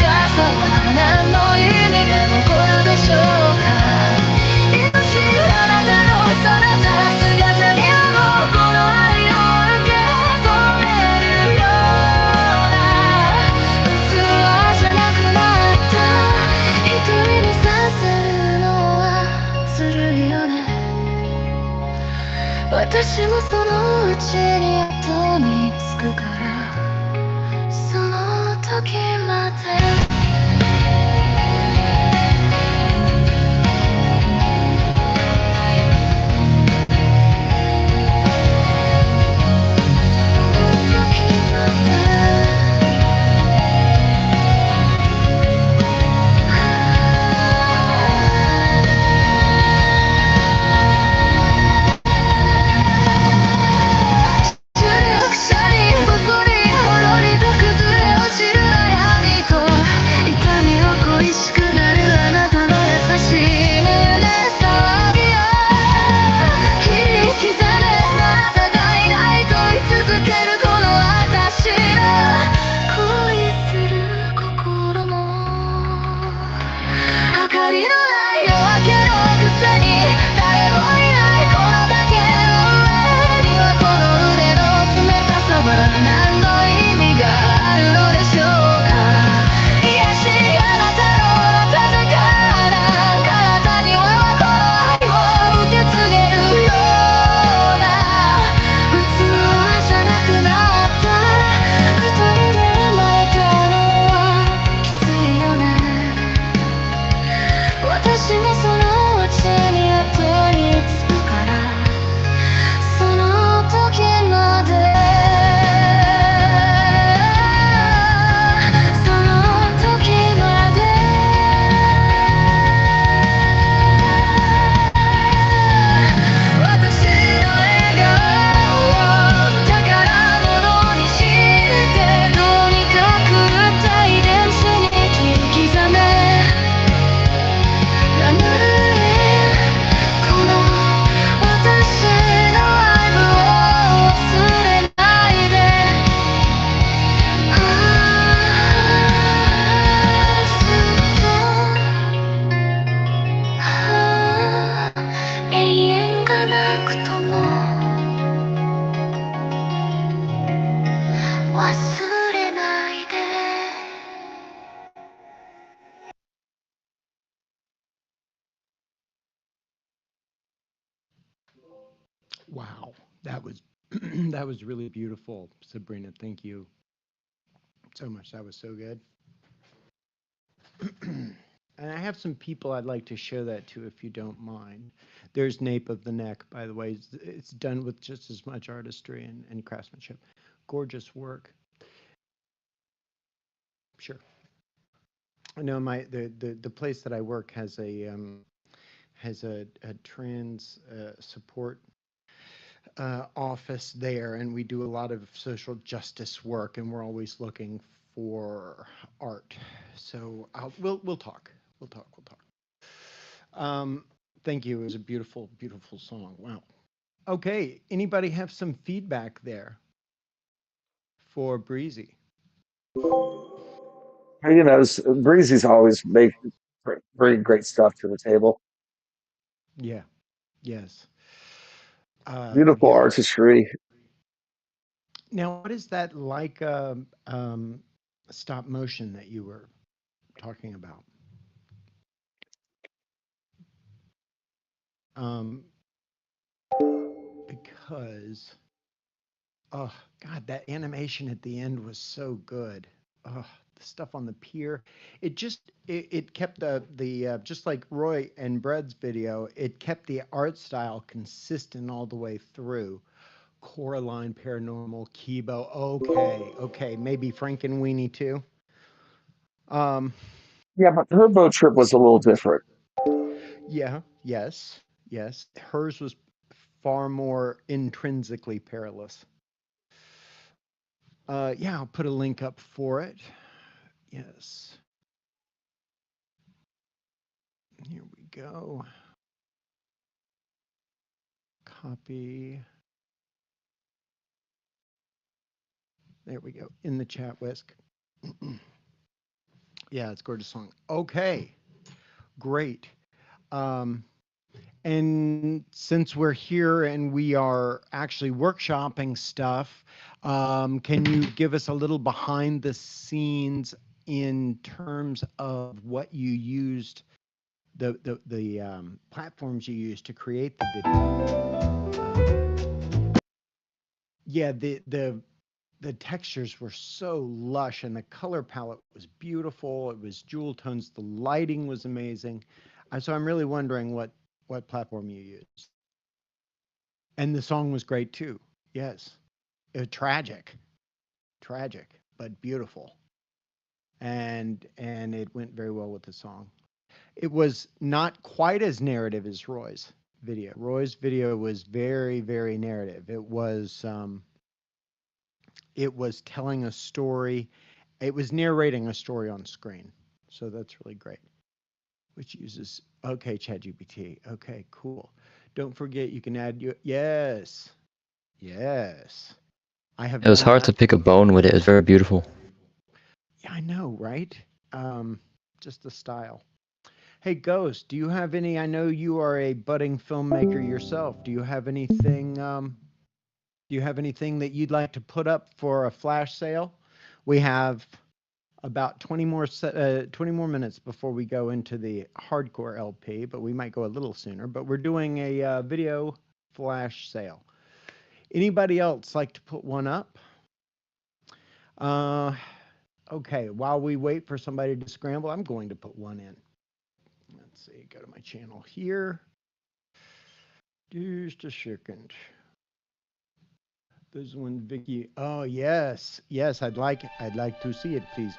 Speaker 6: かさは何の意味が残るでしょうか愛しいあなたのその姿にはもうこの愛を受け止めるような器じゃなくなった瞳に刺さるのはずるいよね私もそのうちにやっと見つくからその時まで
Speaker 1: Wow, that was that was really beautiful, Sabrina. Thank you so much. That was so good. And I have some people I'd like to show that to if you don't mind. There's Nape of the Neck, by the way. It's done with just as much artistry and craftsmanship. Gorgeous work. Sure. I know the place that I work has a trans support office there, and we do a lot of social justice work, and we're always looking for art. So we'll talk. We'll talk. Thank you. It was a beautiful, beautiful song. Wow. Okay. Anybody have some feedback there for Breezy?
Speaker 2: You know, Breezy's always bring great stuff to the table.
Speaker 1: Yeah. Yes.
Speaker 2: Beautiful
Speaker 1: Yeah.
Speaker 2: artistry.
Speaker 1: Now, what is that like? Stop motion that you were talking about. Um, because, oh God, that animation at the end was so good. Oh, the stuff on the pier, it kept the just like Roy and Brett's video, it kept the art style consistent all the way through. Coraline, Paranormal, Kibo, okay, maybe Frankenweenie too.
Speaker 2: Yeah, but her boat trip was a little different.
Speaker 1: Yeah, yes. Hers was far more intrinsically perilous. Yeah, I'll put a link up for it. Yes. Here we go. Copy. There we go. In the chat, Whisk. Yeah, it's a gorgeous song. Okay, great. And since we're here and we are actually workshopping stuff, can you give us a little behind the scenes in terms of what you used, the platforms you used to create the video? Yeah, the textures were so lush and the color palette was beautiful. It was jewel tones. The lighting was amazing. So I'm really wondering what platform you used. And the song was great too. Yes. It was tragic, but beautiful. And it went very well with the song. It was not quite as narrative as Roy's video. Roy's video was very, very narrative. It was telling a story. It was narrating a story on screen. So that's really great. Which uses, okay, ChatGPT. Okay, cool. Don't forget you can add your, yes. I have.
Speaker 5: It was hard to pick a bone with it. It was very beautiful.
Speaker 1: Yeah, I know, right? Just the style. Hey, Ghost, do you have any, I know you are a budding filmmaker yourself. Do you have anything that you'd like to put up for a flash sale? We have about 20 more minutes before we go into the hardcore LP, but we might go a little sooner. But we're doing a video flash sale. Anybody else like to put one up? Okay, while we wait for somebody to scramble, I'm going to put one in. Let's see, go to my channel here. Just a second. There's one, Vicky. Oh yes, I'd like to see it, please.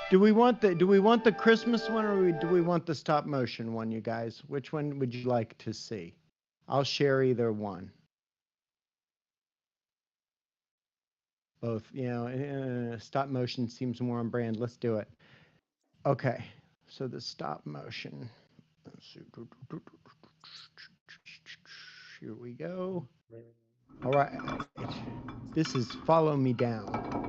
Speaker 1: Do we want the Christmas one or do we want the stop motion one, you guys? Which one would you like to see? I'll share either one. Both, stop motion seems more on brand. Let's do it. Okay, so the stop motion. Let's see. Here we go. All right, this is Follow Me Down.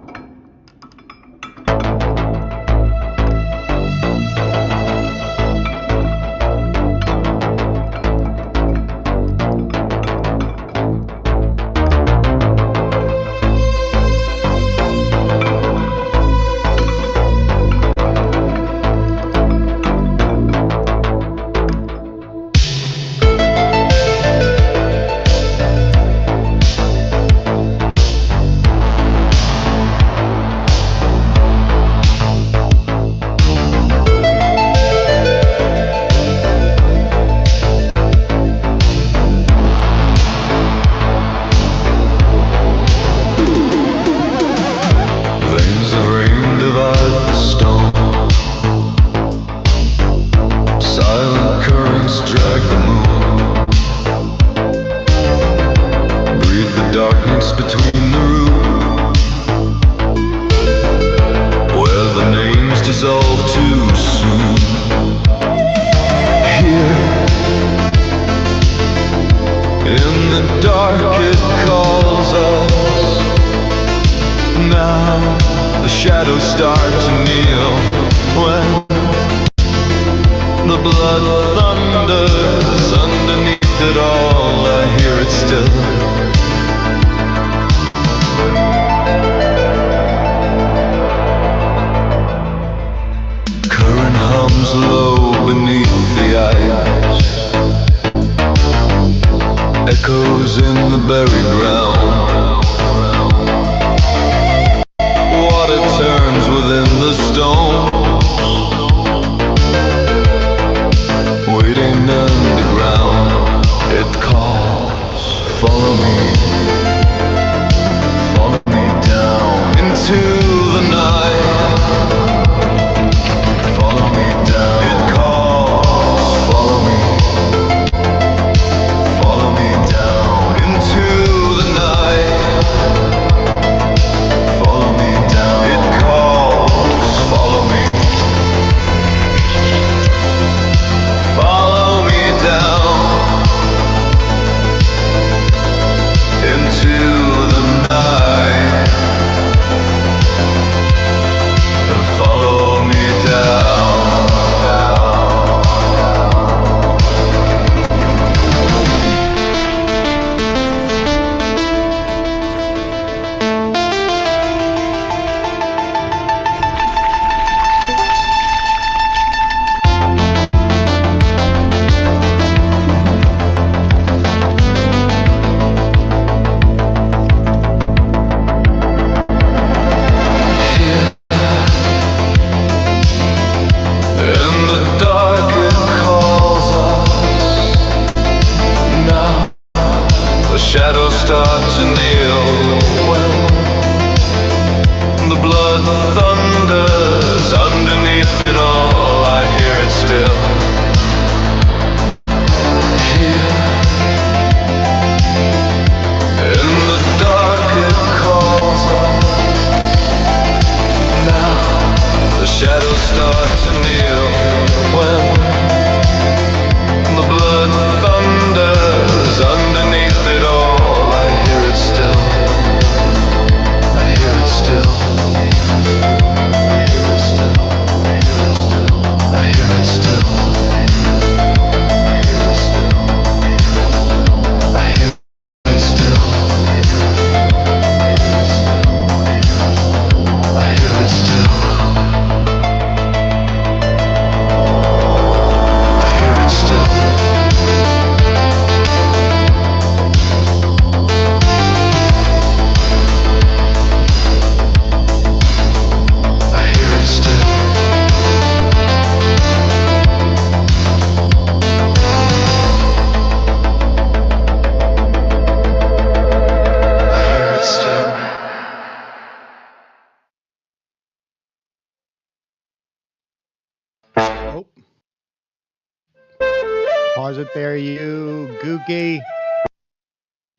Speaker 1: Pause it there, you gookie.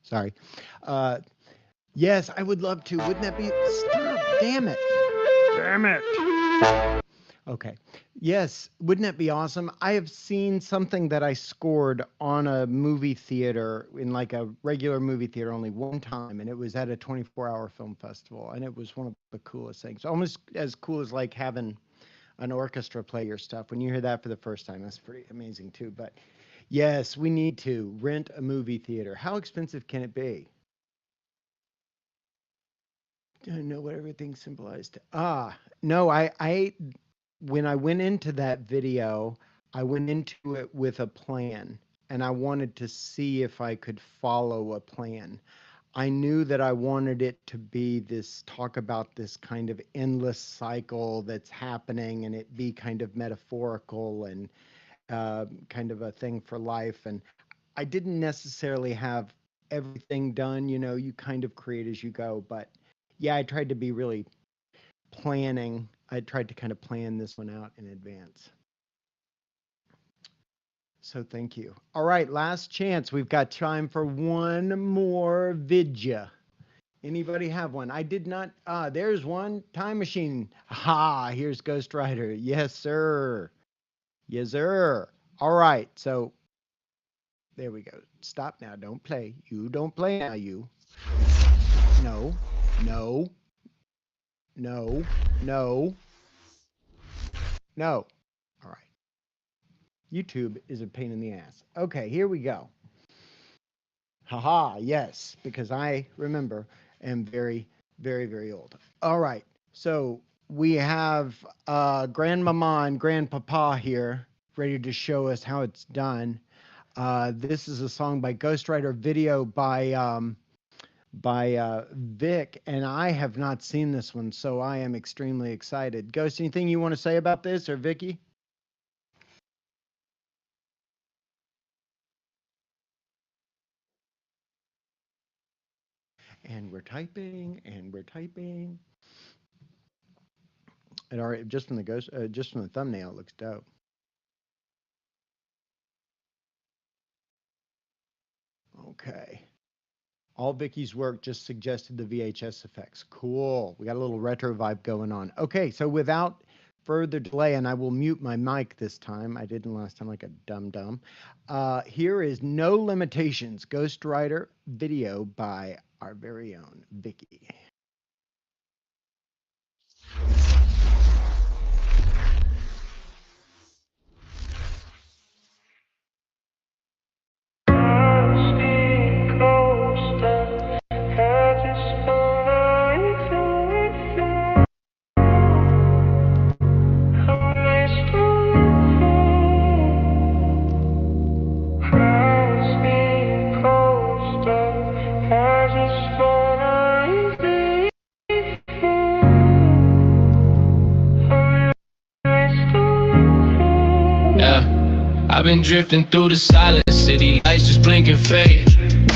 Speaker 1: Sorry. Yes, I would love to. Wouldn't that be? Stop! Damn it! Damn it! Okay. Yes, wouldn't that be awesome? I have seen something that I scored on a movie theater, in like a regular movie theater, only one time, and it was at a 24-hour film festival, and it was one of the coolest things. Almost as cool as like having an orchestra play your stuff. When you hear that for the first time, that's pretty amazing too. But yes, we need to rent a movie theater. How expensive can it be? I know what everything symbolized. No, I when I went into that video, I went into it with a plan, and I wanted to see if I could follow a plan. I knew that I wanted it to be this talk about this kind of endless cycle that's happening, and it be kind of metaphorical and kind of a thing for life. And I didn't necessarily have everything done, you kind of create as you go. But yeah, I tried to be really planning. I tried to kind of plan this one out in advance. So thank you. All right, last chance. We've got time for one more vidya. Anybody have one? I did not. There's one. Time machine. Here's Ghost Rider. Yes, sir. Yes, sir. All right. So there we go. Stop now. Don't play. You don't play now, you. No. No. No. No. No. All right. YouTube is a pain in the ass. Okay, here we go. Yes, because I remember am very, very, very old. All right. So we have Grandmama and Grandpapa here ready to show us how it's done. This is a song by Ghost Rider, video by Vic, and I have not seen this one, so I am extremely excited. Ghost, anything you want to say about this, or Vicky? And we're typing, and we're typing. And all right, just from the thumbnail, it looks dope. Okay. All Vicky's work just suggested the VHS effects. Cool. We got a little retro vibe going on. Okay, so without further delay, and I will mute my mic this time. I didn't last time like a dum-dum. Here is No Limitations, Ghost Rider video by our very own Vicky.
Speaker 8: I've been drifting through the silent city, lights just blink and fade.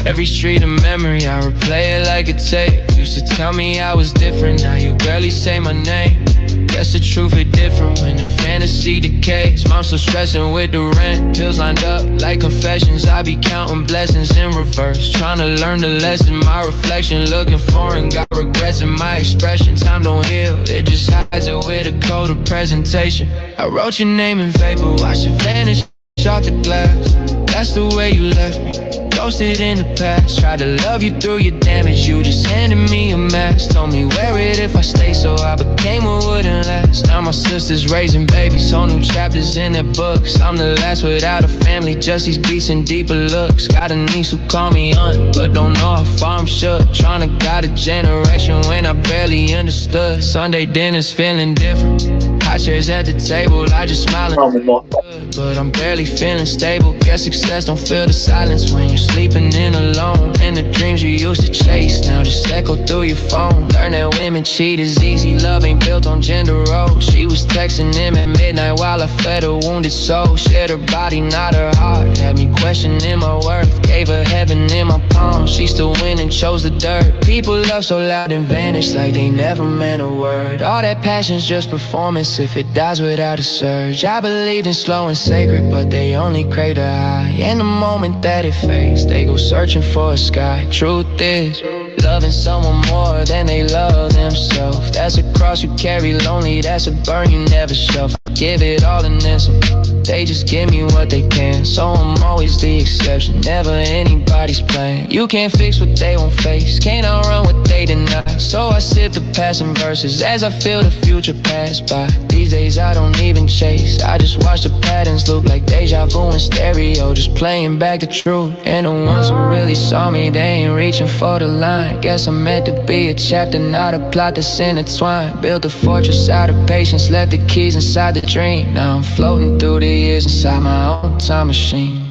Speaker 8: Every street a memory, I replay it like a tape. Used to tell me I was different, now you barely say my name. Guess the truth is different when the fantasy decays. Mom still stressing with the rent, pills lined up like confessions. I be counting blessings in reverse, trying to learn the lesson. My reflection looking foreign, got regrets in my expression. Time don't heal, it just hides it with a code of presentation. I wrote your name in vapor, watch it vanish off the glass. That's the way you left me, ghosted in the past. Tried to love you through your damage, you just handed me a mask. Told me wear it if I stay, so I became what wouldn't last. Now my sister's raising babies, whole new chapters in their books. I'm the last without a family, just these beats and deeper looks. Got a niece who call me aunt, but don't know how far I'm shook. Trying to guide a generation when I barely understood. Sunday dinners feeling different, high chairs at the table, I just smile and good, but I'm barely feeling stable. Guess success don't feel the silence when you're sleeping in alone. And the dreams you used to chase now just echo through your phone. Learn that women cheat is easy, love ain't built on gender roles. She was texting him at midnight while I fed her wounded soul. Shared her body, not her heart, had me questioning my worth. Gave her heaven in my palm, she still went and chose the dirt. People love so loud and vanish like they never meant a word. All that passion's just performance, fast if it dies without a surge. I believed in slow and sacred, but they only crave the high. And the moment that it fades, they go searching for a sky. Truth is, loving someone more than they love themselves, that's a cross you carry lonely, that's a burn you never shelf. I give it all and then some. They just give me what they can, so I'm always the exception, never anybody's plan. You can't fix what they won't face, can't outrun what they deny. So I sip the passing verses as I feel the future pass by. These days I don't even chase, I just watch the patterns look like deja vu in stereo, just playing back the truth. And the ones who really saw me, they ain't reaching for the line. Guess I'm meant to be a chapter, not a plot that's intertwined. Built a fortress out of patience, left the keys inside the dream. Now I'm floating through the years inside my own time machine.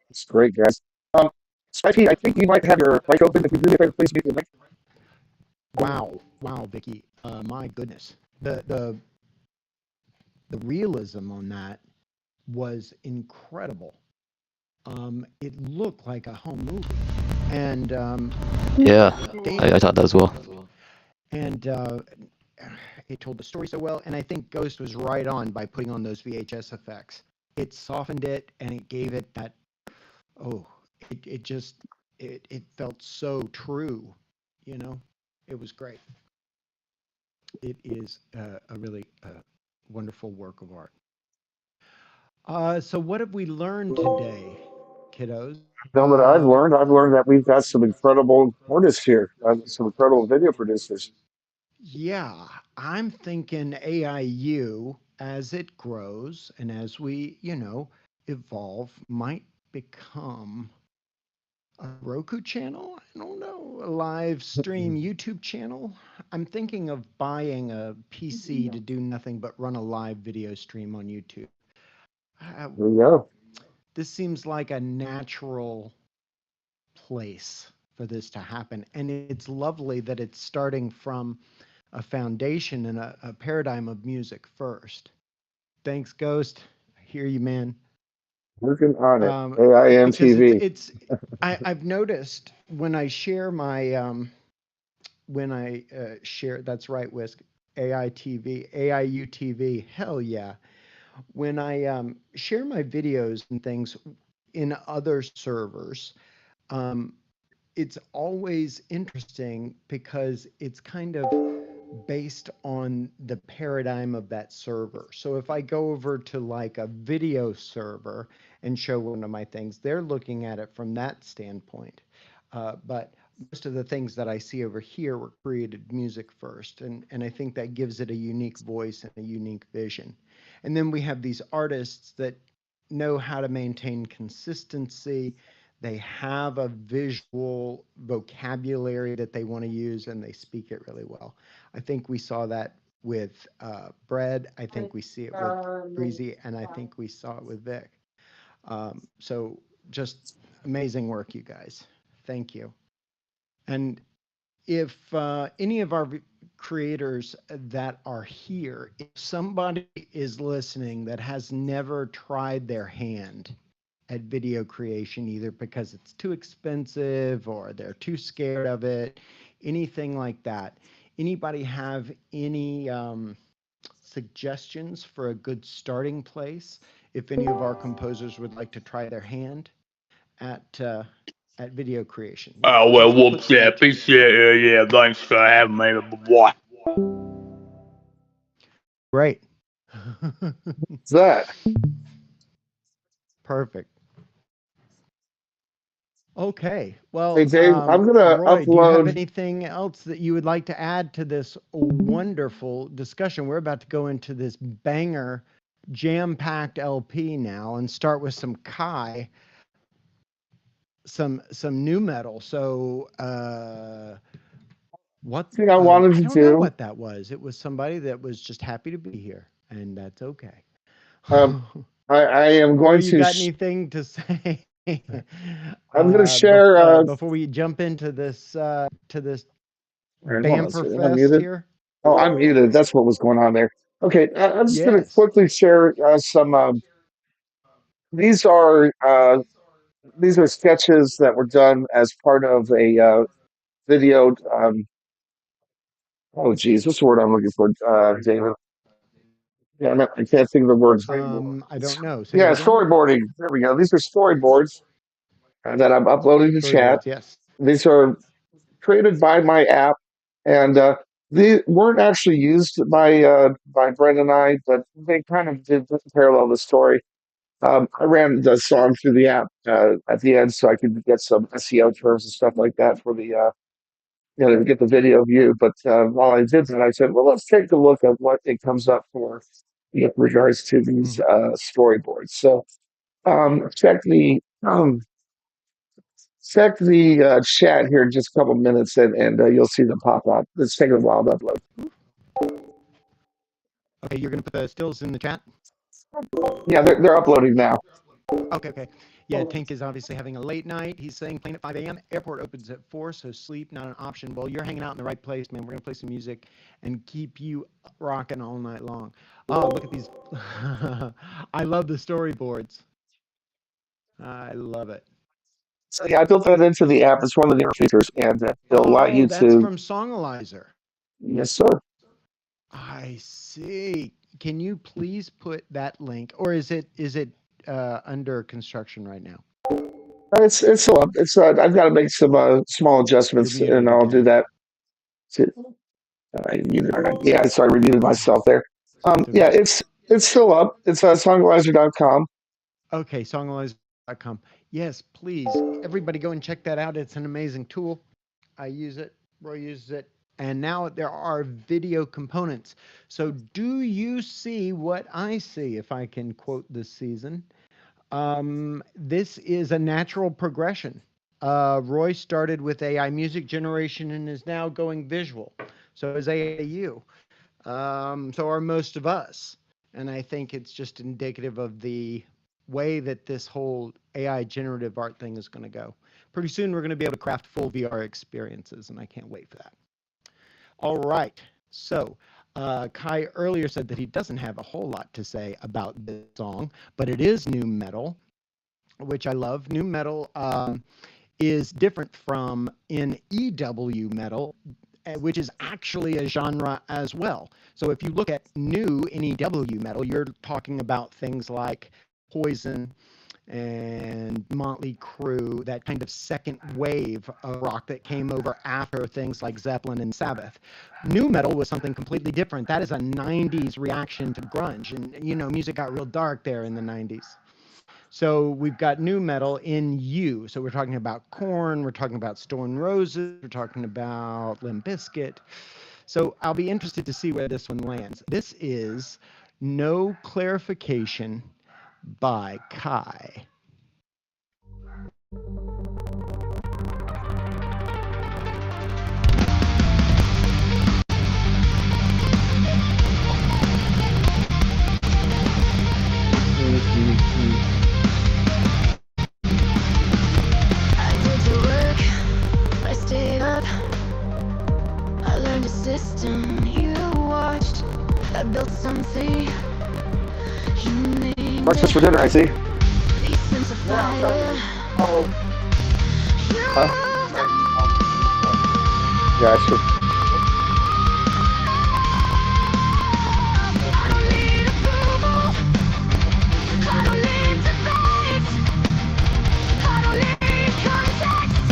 Speaker 2: It's great, guys. Spikey, I think you might have your mic open. If you do me a favor, please mute your mic.
Speaker 1: Wow, Vicky. My goodness. The realism on that was incredible. It looked like a home movie, and
Speaker 5: Yeah, I thought that as well.
Speaker 1: and it told the story so well. And I think Ghost was right on by putting on those VHS effects. It softened it, and it gave it that. Oh, it felt so true. You know, it was great. It is a really wonderful work of art. So what have we learned today, kiddos?
Speaker 2: Now that I've learned that we've got some incredible artists here, some incredible video producers.
Speaker 1: Yeah, I'm thinking AIU as it grows and as we, evolve, might become a Roku channel. I don't know, a live stream YouTube channel. I'm thinking of buying a PC to do nothing but run a live video stream on YouTube.
Speaker 2: There you go.
Speaker 1: This seems like a natural place for this to happen. And it's lovely that it's starting from a foundation and a paradigm of music first. Thanks, Ghost. I hear you, man.
Speaker 2: Working on it.
Speaker 1: Because
Speaker 2: AIMTV.
Speaker 1: I've noticed when I share my that's right, Whisk, AIU TV, hell yeah. When I share my videos and things in other servers, it's always interesting because it's kind of based on the paradigm of that server. So if I go over to like a video server and show one of my things, they're looking at it from that standpoint. But most of the things that I see over here were created music first. And I think that gives it a unique voice and a unique vision. And then we have these artists that know how to maintain consistency. They have a visual vocabulary that they want to use, and they speak it really well. I think we saw that with Bread. I think we see it with Breezy, and I think we saw it with Vic. So just amazing work, you guys. Thank you. And if any of our creators that are here, if somebody is listening that has never tried their hand at video creation, either because it's too expensive or they're too scared of it, anything like that, anybody have any suggestions for a good starting place if any of our composers would like to try their hand at video creation?
Speaker 9: Oh, well, whoops, yeah, peace, yeah, thanks for having me, boy.
Speaker 1: Great.
Speaker 2: What's that?
Speaker 1: Perfect. Okay. Well,
Speaker 2: Hey, Dave, I'm gonna
Speaker 1: Roy, do you have
Speaker 2: upload.
Speaker 1: anything else that you would like to add to this wonderful discussion? We're about to go into this banger, jam-packed LP now and start with some Kai, some new metal. So What
Speaker 2: thing I wanted to
Speaker 1: I don't know
Speaker 2: do.
Speaker 1: what that was. It was somebody that was just happy to be here, and that's okay.
Speaker 2: Um, I am
Speaker 1: Roy,
Speaker 2: going
Speaker 1: you
Speaker 2: to.
Speaker 1: got anything to say
Speaker 2: I'm going to share.
Speaker 1: before we jump into this
Speaker 2: Hold on a
Speaker 1: Bamper
Speaker 2: second. Am I
Speaker 1: Fest
Speaker 2: muted?
Speaker 1: here?
Speaker 2: Oh, I'm muted. That's what was going on there. Okay, I'm just going to
Speaker 1: Yes.
Speaker 2: quickly share some. These are sketches that were done as part of a video. Oh, geez, what's the word I'm looking for, David? Yeah, I can't think of the words.
Speaker 1: I don't know. Say
Speaker 2: Yeah,
Speaker 1: it again.
Speaker 2: storyboarding. There we go. These are storyboards that I'm uploading to chat.
Speaker 1: Storyboards, yes.
Speaker 2: These are created by my app, and they weren't actually used by Brent and I, but they kind of did parallel the story. I ran the song through the app at the end, so I could get some SEO terms and stuff like that for the to get the video view. But while I did that, I said, well, let's take a look at what it comes up for with regards to these storyboards. So check the chat here in just a couple minutes, and you'll see them pop up. It's taking a while to upload.
Speaker 1: Okay, you're going to put the stills in the chat?
Speaker 2: Yeah, they're uploading now.
Speaker 1: Okay. Yeah, Tank is obviously having a late night. He's saying plane at 5 a.m. Airport opens at 4, so sleep not an option. Well, you're hanging out in the right place, man. We're going to play some music and keep you rocking all night long. Oh, look at these. I love the storyboards. I love it.
Speaker 2: So yeah, I built that into the app. It's one of the newer features, and it'll allow you
Speaker 1: that's
Speaker 2: to.
Speaker 1: from Songalizer.
Speaker 2: Yes, sir.
Speaker 1: I see. Can you please put that link, or is it under construction right now?
Speaker 2: It's still up. It's I've got to make some small adjustments,
Speaker 1: You're muted,
Speaker 2: and I'll
Speaker 1: okay.
Speaker 2: do that. Yeah, I started remuted myself there. Yeah, it's still up. It's songwriter.com.
Speaker 1: Okay, songalizer.com. Yes, please. Everybody go and check that out. It's an amazing tool. I use it. Roy uses it. And now there are video components. So do you see what I see, if I can quote this season? This is a natural progression. Roy started with AI music generation and is now going visual. So is AAU. So are most of us. And I think it's just indicative of the way that this whole AI generative art thing is going to go. Pretty soon we're going to be able to craft full VR experiences, and I can't wait for that. All right. So Kai earlier said that he doesn't have a whole lot to say about this song, but it is nu metal, which I love. Nu metal is different from in EW metal, which is actually a genre as well. So if you look at new in EW metal, you're talking about things like Poison and Motley Crue, that kind of second wave of rock that came over after things like Zeppelin and Sabbath. Nu metal was something completely different. That is a 90s reaction to grunge. And, music got real dark there in the 90s. So we've got nu metal in U. So we're talking about Korn, we're talking about Stone Roses, we're talking about Limp Bizkit. So I'll be interested to see where this one lands. This is No Clarification by Kai.
Speaker 10: I did the work, I stayed up, I learned a system, you watched, I built something, you named
Speaker 2: Breakfast for dinner, I see.
Speaker 10: Essence of fire.
Speaker 2: Gotcha.
Speaker 10: I don't need approval, I don't need debate, I don't need context,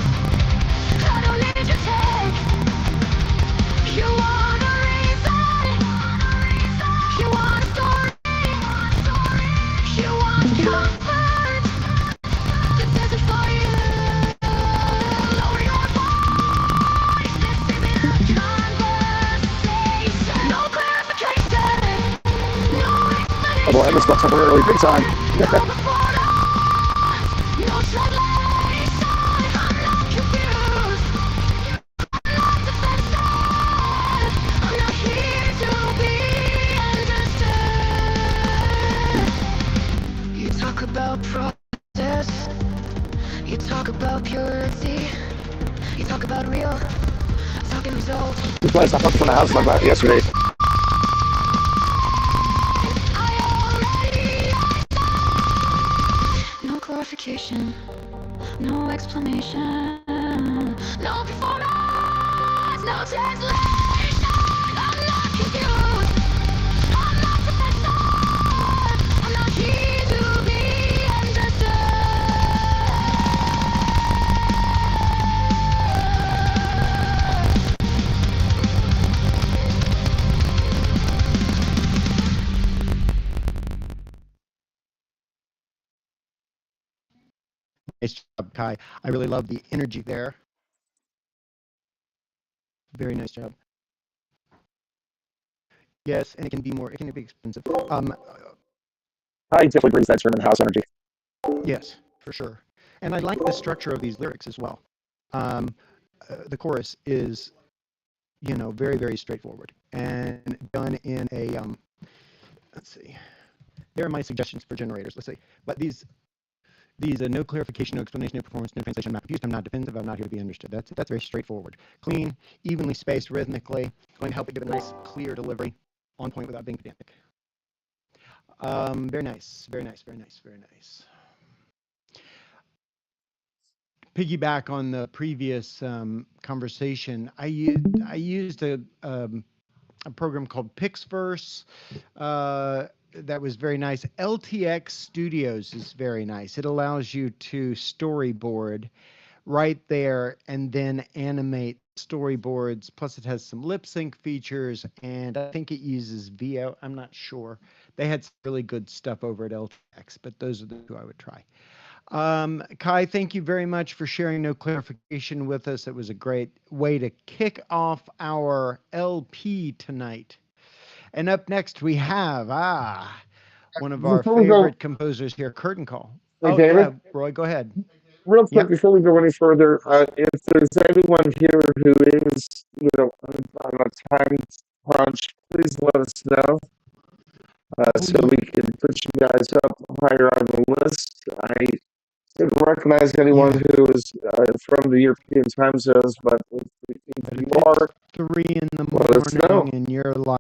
Speaker 10: I don't need your take. You want a reason, you want a story, you want comfort, this isn't for you. Lower your voice, listen to the conversation. No clarification, no explanation.
Speaker 2: Oh boy, I missed that temporarily, big time.
Speaker 10: No before us, no translation. I'm not confused. I like the fantasy.
Speaker 2: Just glad I stopped from the house like that yesterday.
Speaker 10: No clarification, no explanation, no performance, no translation. I'm not confused. I'm not professor. I'm not here to be understood.
Speaker 1: Nice job, Kai. I really love the energy there. Very nice job. Yes, and it can be expensive.
Speaker 2: I definitely brings that German house energy.
Speaker 1: Yes, for sure. And I like the structure of these lyrics as well. The chorus is, very, very straightforward and done in a, let's see. There are my suggestions for generators. Let's see. But these no clarification, no explanation, no performance, no translation. I'm not confused. I'm not defensive. I'm not here to be understood. That's very straightforward. Clean, evenly spaced, rhythmically, going to help it give a nice, clear delivery, on point without being pedantic. Very nice, very nice, very nice, very nice. Piggyback on the previous conversation, I used a program called Pixverse. That was very nice. LTX Studios is very nice. It allows you to storyboard right there and then animate storyboards. Plus, it has some lip sync features, and I think it uses VO. I'm not sure. They had some really good stuff over at LTX, but those are the two I would try. Kai, thank you very much for sharing no clarification with us. It was a great way to kick off our LP tonight. And up next, we have one of our
Speaker 2: Before we
Speaker 1: favorite
Speaker 2: go,
Speaker 1: composers here, Curtain Call.
Speaker 2: hey
Speaker 1: Oh,
Speaker 2: David,
Speaker 1: yeah, Roy, go ahead.
Speaker 2: real quick
Speaker 1: Yep.
Speaker 2: before we go any further, if there's anyone here who is, on a time crunch, please let us know so we can put you guys up higher on the list. I didn't recognize anyone
Speaker 1: Yeah.
Speaker 2: who is from the European time zones, but if
Speaker 1: But
Speaker 2: you
Speaker 1: if
Speaker 2: are,
Speaker 1: it's 3 in the
Speaker 2: let us know.
Speaker 1: morning and you're like,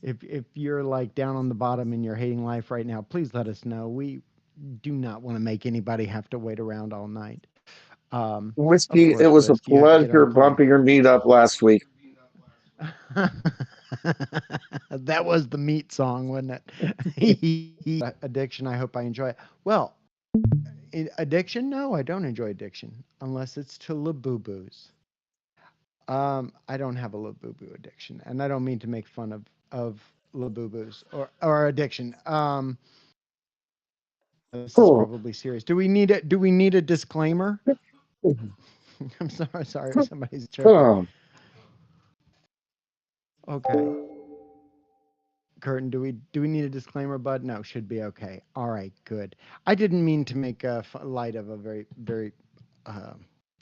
Speaker 1: if you're like down on the bottom and you're hating life right now, please let us know. We do not want to make anybody have to wait around all night. Of
Speaker 2: Whiskey, it
Speaker 1: course,
Speaker 2: was a
Speaker 1: Whisk, you have to get
Speaker 2: pleasure
Speaker 1: on point.
Speaker 2: bumping your meat up last week.
Speaker 1: That was the meat song, wasn't it? Addiction, I hope I enjoy it. Well, addiction? No, I don't enjoy addiction unless it's to Labubu's. I don't have a Labubu addiction, and I don't mean to make fun of Labubu's or addiction. This is
Speaker 2: Cool.
Speaker 1: probably serious. Do we need a disclaimer? I'm sorry, somebody's joking.
Speaker 2: Oh,
Speaker 1: Okay. Curtin, do we need a disclaimer, bud? No, should be okay. All right, good. I didn't mean to make light of a very, very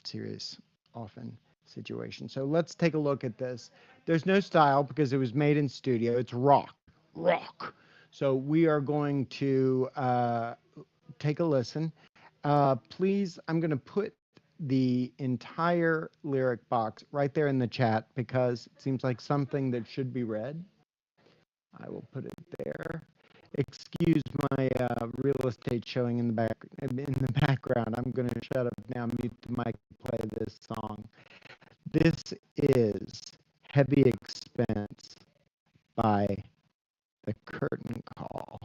Speaker 1: serious, often situation. So let's take a look at this. There's no style because it was made in studio. It's rock. So we are going to take a listen. Please, I'm going to put the entire lyric box right there in the chat because it seems like something that should be read. I will put it there. Excuse my real estate showing in the background. I'm going to shut up now, mute the mic, play this song. This is Heavy Expense by The Curtain Call.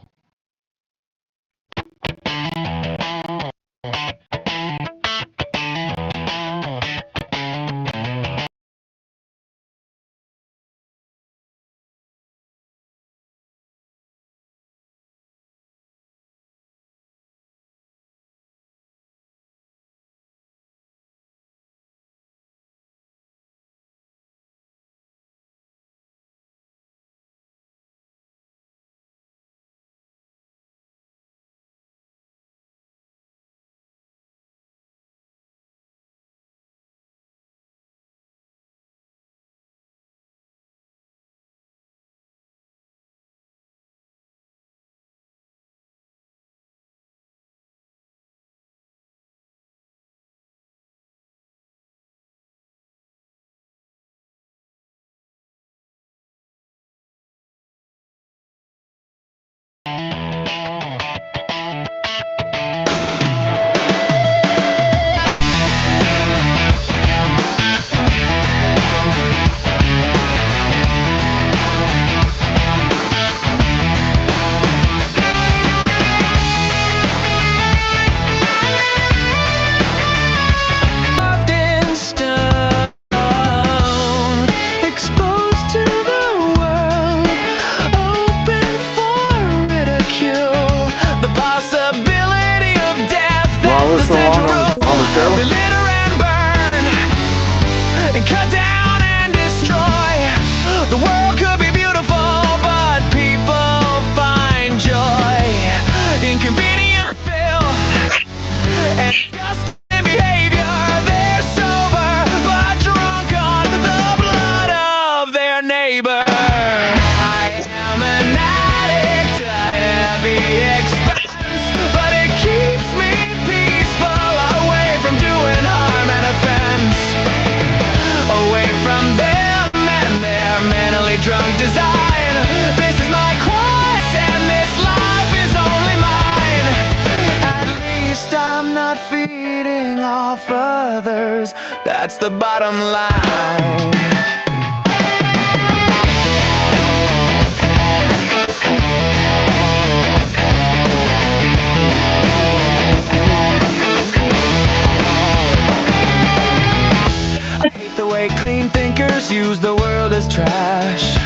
Speaker 2: listen along on the show?
Speaker 6: Litter and burn, and cut down and destroy. The world could be beautiful, but people find joy in convenient filth and disgusting behavior. They're sober, but drunk on the blood of their neighbor. I am an addict to heavy expense, but it keeps me peaceful, away from doing harm and offense, away from them and their mentally drunk design. This is my quest, and this life is only mine. At least I'm not feeding off others. That's the bottom line. I hate the way clean thinkers use the world as trash,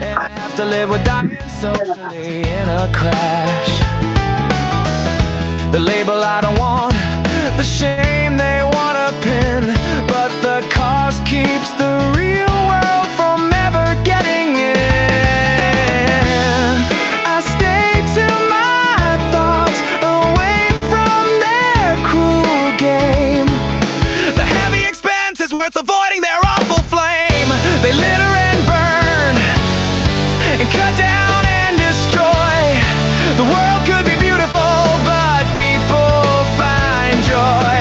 Speaker 6: and I have to live with dying socially in a crash. The label I don't want, the shame they want to pin, but the cost keeps the real world from ever getting in. I stay to my thoughts, away from their cruel game. The heavy expense is worth avoiding their awful flame. They litter and burn, and cut down and destroy. The world could be beautiful, but people find joy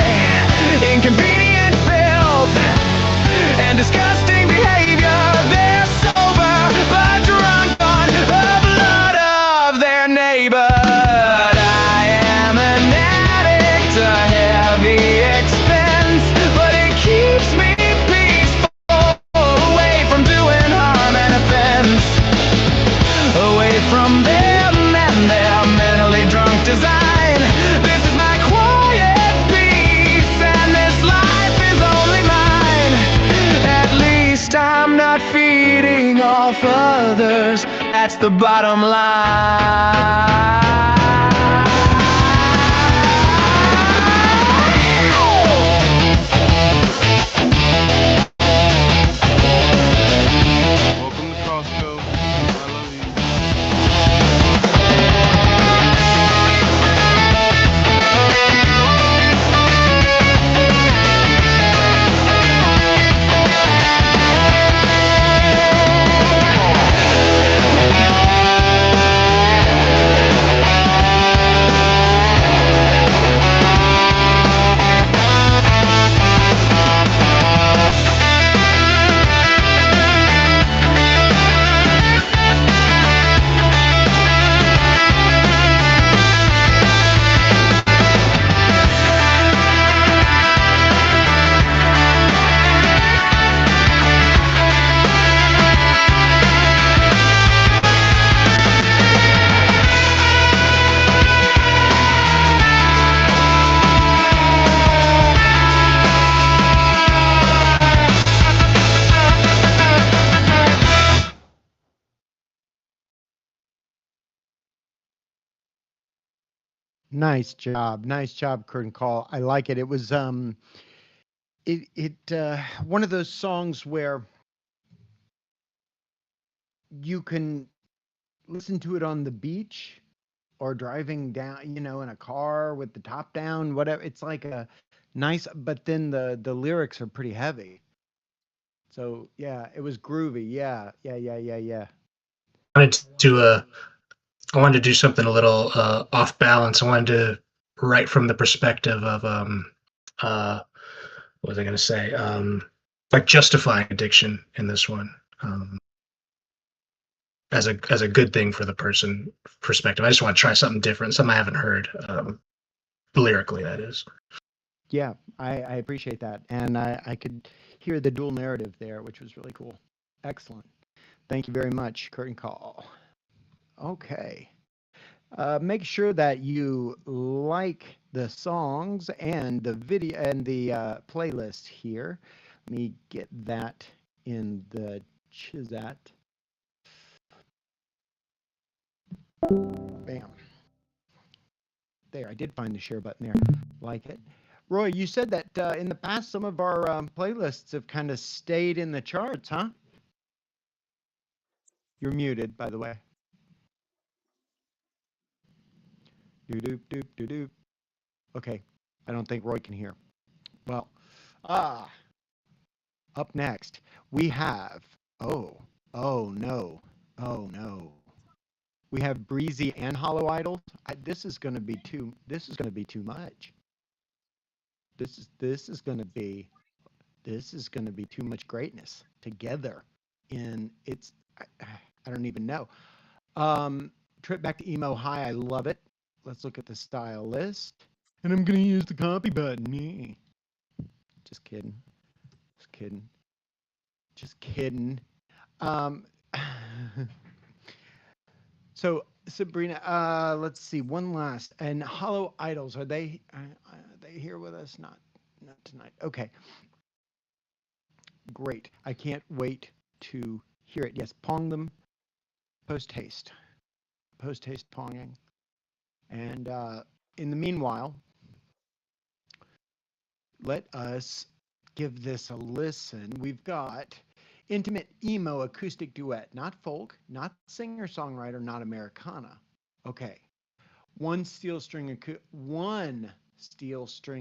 Speaker 8: the bottom line.
Speaker 11: Welcome to Costco. I love you.
Speaker 1: Nice job, Curtain Call. I like it. It was one of those songs where you can listen to it on the beach or driving down, in a car with the top down, whatever. It's like a nice, but then the lyrics are pretty heavy. So yeah, it was groovy. Yeah.
Speaker 12: I wanted to do something a little off balance. I wanted to write from the perspective of what was I going to say? Like justifying addiction in this one, as a good thing for the person perspective. I just want to try something different, something I haven't heard, lyrically, that is.
Speaker 1: Yeah, I appreciate that. And I could hear the dual narrative there, which was really cool. Excellent. Thank you very much, Curtain Call. Okay. Make sure that you like the songs and the video and the playlist here. Let me get that in the Chizat. Bam. There, I did find the share button there. Like it. Roy, you said that in the past some of our playlists have kind of stayed in the charts, huh? You're muted, by the way. Doop doop doop doop. Okay, I don't think Roy can hear. Well, up next we have oh no, we have Breezy and Hollow Idols. This is going to be too much. This is going to be too much greatness together. I don't even know. Trip Back to Emo High. I love it. Let's look at the style list. And I'm going to use the copy button. Just kidding. So Sabrina, let's see. One last. And Hollow Idols, are they here with us? Not tonight. Okay. Great. I can't wait to hear it. Yes, pong them. Post haste ponging. And in the meanwhile, let us give this a listen. We've got intimate emo acoustic duet, not folk, not singer-songwriter, not Americana. Okay. One steel string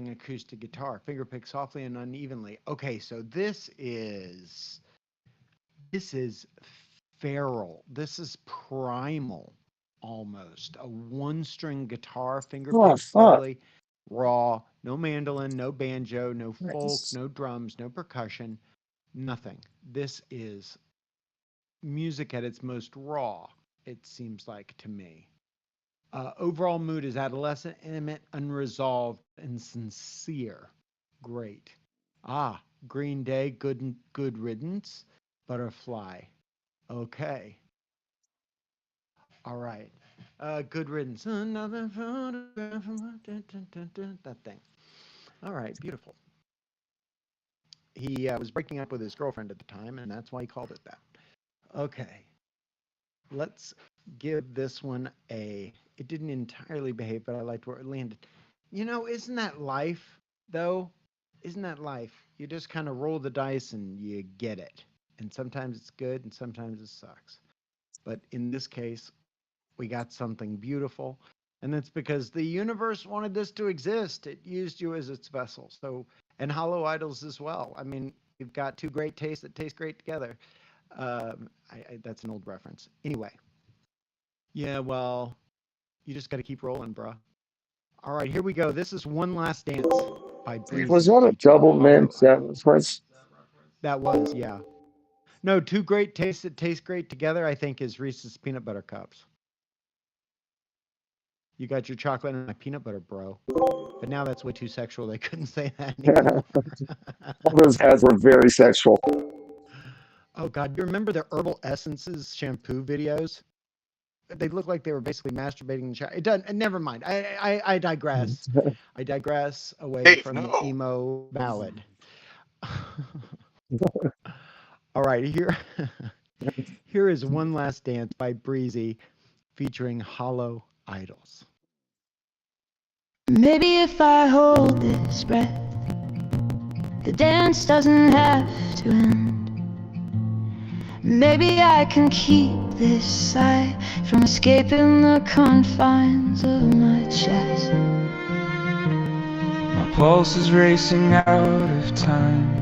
Speaker 1: acoustic guitar, finger picked softly and unevenly. Okay, so this is feral. This is primal. Almost a one-string guitar, finger picked slowly, raw, no mandolin, no banjo, no folk, no drums, no percussion, nothing. This is music at its most raw, it seems like to me. Overall mood is adolescent, intimate, unresolved, and sincere. Great. Green Day, good riddance. Butterfly. Okay. All right. Good riddance. Another photograph. That thing. All right. Beautiful. He was breaking up with his girlfriend at the time, and that's why he called it that. Okay. let's give this one a. It didn't entirely behave, but I liked where it landed. Isn't that life, though? Isn't that life? You just kind of roll the dice and you get it. And sometimes it's good and sometimes it sucks. But in this case, we got something beautiful. And that's because the universe wanted this to exist. It used you as its vessel. So, and Hollow Idols as well. I mean, you've got two great tastes that taste great together. That's an old reference. Anyway. Yeah, well, you just got to keep rolling, bruh. All right, here we go. This is One Last Dance by Breezy.
Speaker 2: Was that a double mint reference?
Speaker 1: That was, yeah. No, two great tastes that taste great together, I think, is Reese's Peanut Butter Cups. You got your chocolate and my peanut butter, bro. But now that's way too sexual. They couldn't say that anymore.
Speaker 2: All those guys were very sexual.
Speaker 1: Oh, God. You remember the Herbal Essences shampoo videos? They look like they were basically masturbating in the shower. It doesn't. Never mind. I digress. I digress away from the emo ballad. All right, here is One Last Dance by Breezy, featuring Hollow Idols.
Speaker 10: Maybe if I hold this breath, the dance doesn't have to end. Maybe I can keep this sight from escaping the confines of my chest.
Speaker 6: My pulse is racing out of time.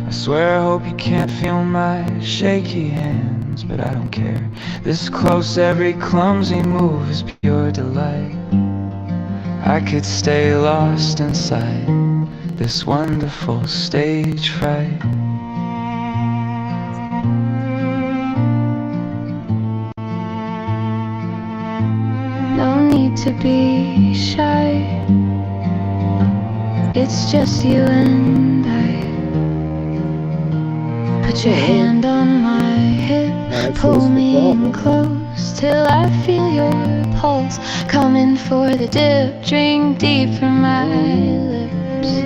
Speaker 6: I swear I hope you can't feel my shaky hands, but I don't care. This close, every clumsy move is pure delight. I could stay lost inside this wonderful stage fright.
Speaker 10: No need to be shy. It's just you and I. Put your hand on my hip, pull me in close till I feel your pulse. Coming for the dip, drink deep from my lips.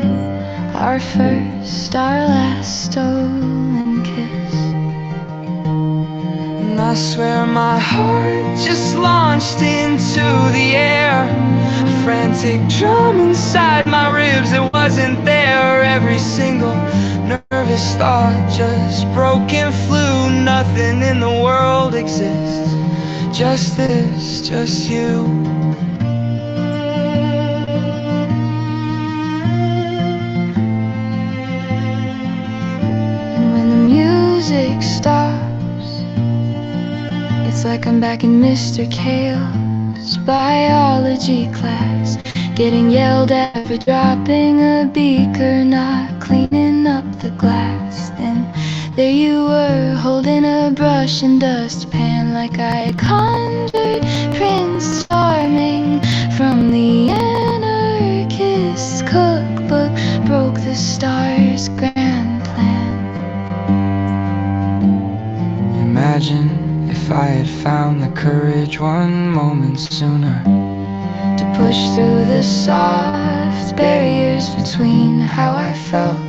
Speaker 10: Our first, our last stolen kiss.
Speaker 6: And I swear my heart just launched into the air. A frantic drum inside my ribs, it wasn't there. Every single nervous thought just broke and flew. Nothing in the world exists, just this, just you.
Speaker 10: And when the music stops, it's like I'm back in Mr. Kale's biology class, getting yelled at for dropping a beaker, not cleaning up the glass. Then there you were, holding a brush and dustpan, like I conjured Prince Charming from the anarchist cookbook, broke the stars' grand plan.
Speaker 6: Imagine if I had found the courage one moment sooner
Speaker 10: to push through the soft barriers between how I felt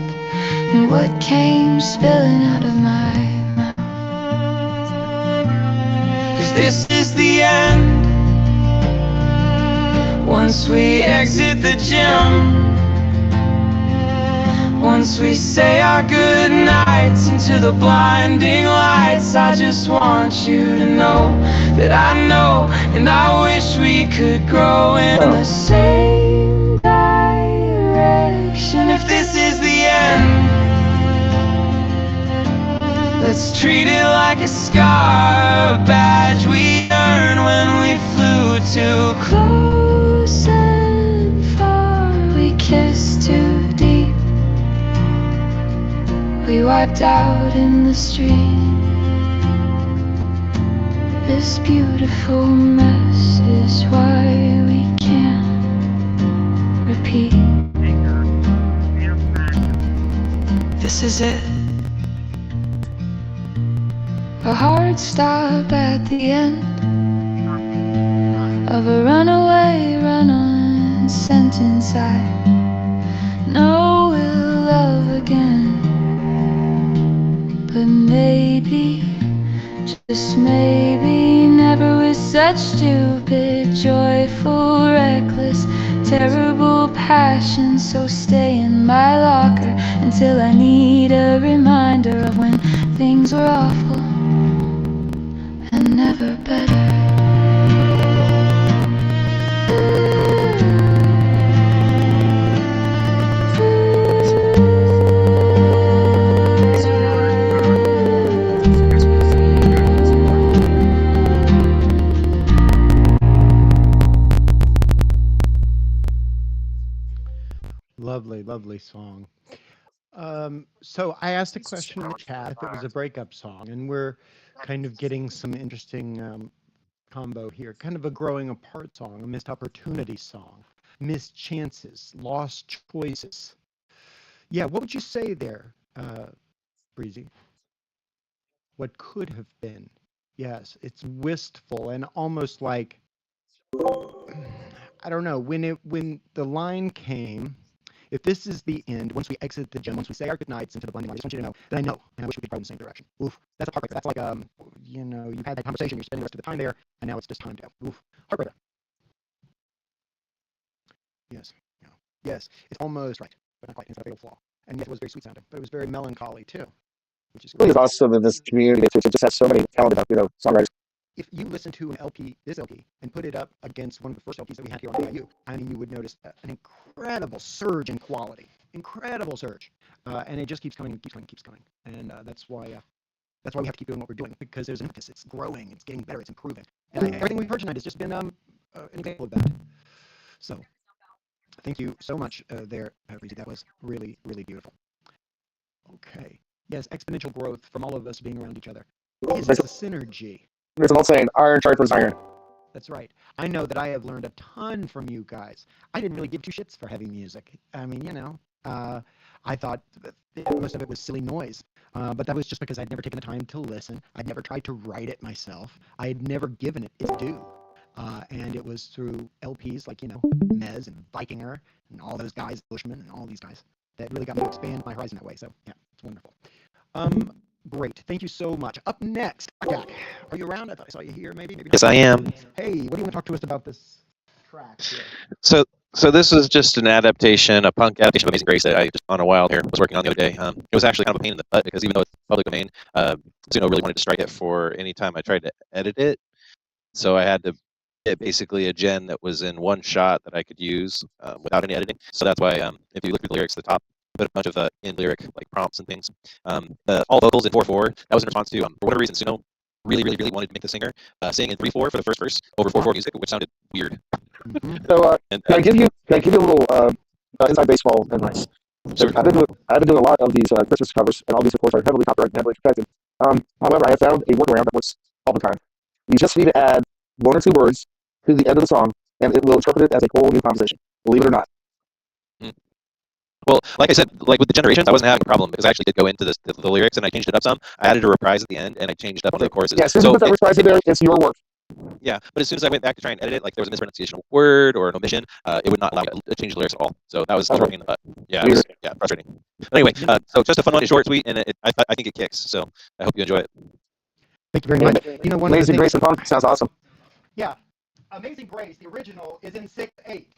Speaker 10: and what came spilling out of my mouth.
Speaker 6: 'Cause this is the end. Once we exit the gym, once we say our good nights into the blinding lights, I just want you to know that I know, and I wish we could grow in the same direction. If this is the end, let's treat it like a scar, a badge we earned when we flew too close and far. We kissed too deep, we wiped out in the street. This beautiful mess is why we can't repeat. This is it.
Speaker 10: A hard stop at the end of a runaway run-on sentence. I know we'll love again, but maybe, just maybe such stupid, joyful, reckless, terrible passion. So stay in my locker until I need a reminder of when things were awful and never better.
Speaker 1: Lovely song. So I asked a question in the chat if it was a breakup song, and we're kind of getting some interesting combo here. Kind of a growing apart song, a missed opportunity song, missed chances, lost choices. Yeah, what would you say there, Breezy? What could have been? Yes, it's wistful and almost like, I don't know, when the line came, if this is the end, once we exit the gym, once we say our goodnights into the blending, I just want you to know that I know, and I wish we could go in the same direction. Oof, that's a heartbreaker. That's like, you know, you've had that conversation, you're spending the rest of the time there, and now it's just time to go. Oof, heartbreaker. Yes, yeah. Yes, it's almost right, but not quite. It's not a fatal flaw. And yet it was very sweet sounding, but it was very melancholy too, which is
Speaker 2: I think
Speaker 1: great.
Speaker 2: it's awesome in this community. It just has so many talented, songwriters.
Speaker 1: If you listen to an LP, this LP, and put it up against one of the first LPs that we had here on AIU, I mean, you would notice an incredible surge in quality, incredible surge, and it just keeps coming, keeps coming, and that's why we have to keep doing what we're doing, because there's an emphasis. It's growing, it's getting better, it's improving, and everything we've heard tonight has just been an example of that. So, thank you so much there, Breezy. That was really, really beautiful. Okay, yes, exponential growth from all of us being around each other. Is this a synergy?
Speaker 2: There's an old saying, iron sharpens iron.
Speaker 1: That's right. I know that I have learned a ton from you guys. I didn't really give two shits for heavy music. I mean, you know, I thought that most of it was silly noise, but that was just because I'd never taken the time to listen. I'd never tried to write it myself. I had never given it its due. And it was through LPs like, you know, Mez and Vikinger and all those guys, Bushman and all these guys, that really got me to expand my horizon that way. So, yeah, it's wonderful. Great. Thank you so much. Up next, Jack, are you around? I thought I saw you here, maybe not.
Speaker 13: Yes, I am.
Speaker 1: Hey, what do you want to talk to us about this track here?
Speaker 13: So this is just an adaptation, a punk adaptation of Amazing Grace that I just on a while here was working on the other day. It was actually kind of a pain in the butt because even though it's public domain, Zuno really wanted to strike it for any time I tried to edit it. So I had to get basically a gen that was in one shot that I could use without any editing. So that's why if you look through the lyrics at the top, put a bunch of in lyric like prompts and things. All vocals in 4/4. That was in response to for whatever reason Zuno really wanted to make the singer sing in 3/4 for the first verse over 4/4 music, which sounded weird.
Speaker 2: So can I give you a little inside baseball advice? So I've been doing a lot of these Christmas covers, and all these of course are heavily copyrighted and heavily protected. However, I have found a workaround that works all the time. You just need to add one or two words to the end of the song, and it will interpret it as a whole new composition. Believe it or not.
Speaker 13: Well, like I said, like with the generations, I wasn't having a problem because I actually did go into the lyrics and I changed it up some. I added a reprise at the end and I changed up the choruses.
Speaker 2: Yeah, as soon as you put that reprise in there, it's your work.
Speaker 13: Yeah, but as soon as I went back to try and edit it, like there was a mispronunciation of a word or an omission, it would not allow me to change the lyrics at all. So that was working in the butt. Yeah, it was, frustrating. But anyway, so just a fun one, short, sweet, and I think it kicks. So I hope you enjoy it.
Speaker 1: Thank you very much. You know,
Speaker 2: Amazing Grace and Punk sounds awesome.
Speaker 1: Yeah, Amazing Grace, the original, is in 6/8.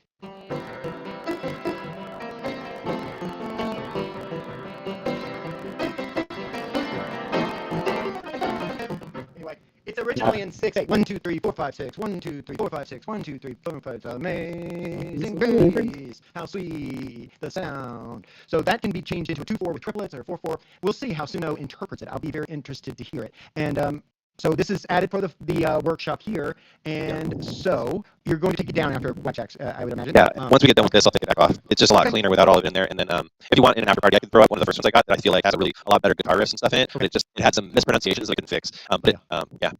Speaker 1: It's originally in 6/8. 1, 2, 3, 4, 5, 6. 1, 2, 3, 4, 5, 6. 1, 2, 3, 4, 5. Amazing Grace, how sweet the sound. So that can be changed into a 2/4 with triplets or 4/4. We'll see how Zuno interprets it. I'll be very interested to hear it. And so this is added for the workshop here, and so you're going to take it down after Blackjack's, I would imagine.
Speaker 13: Yeah, once we get done with this, I'll take it back off. It's just a lot cleaner without all of it in there. And then if you want in an after party, I can throw out one of the first ones I got that I feel like has a lot better guitar riffs and stuff in it. But it had some mispronunciations that I can fix.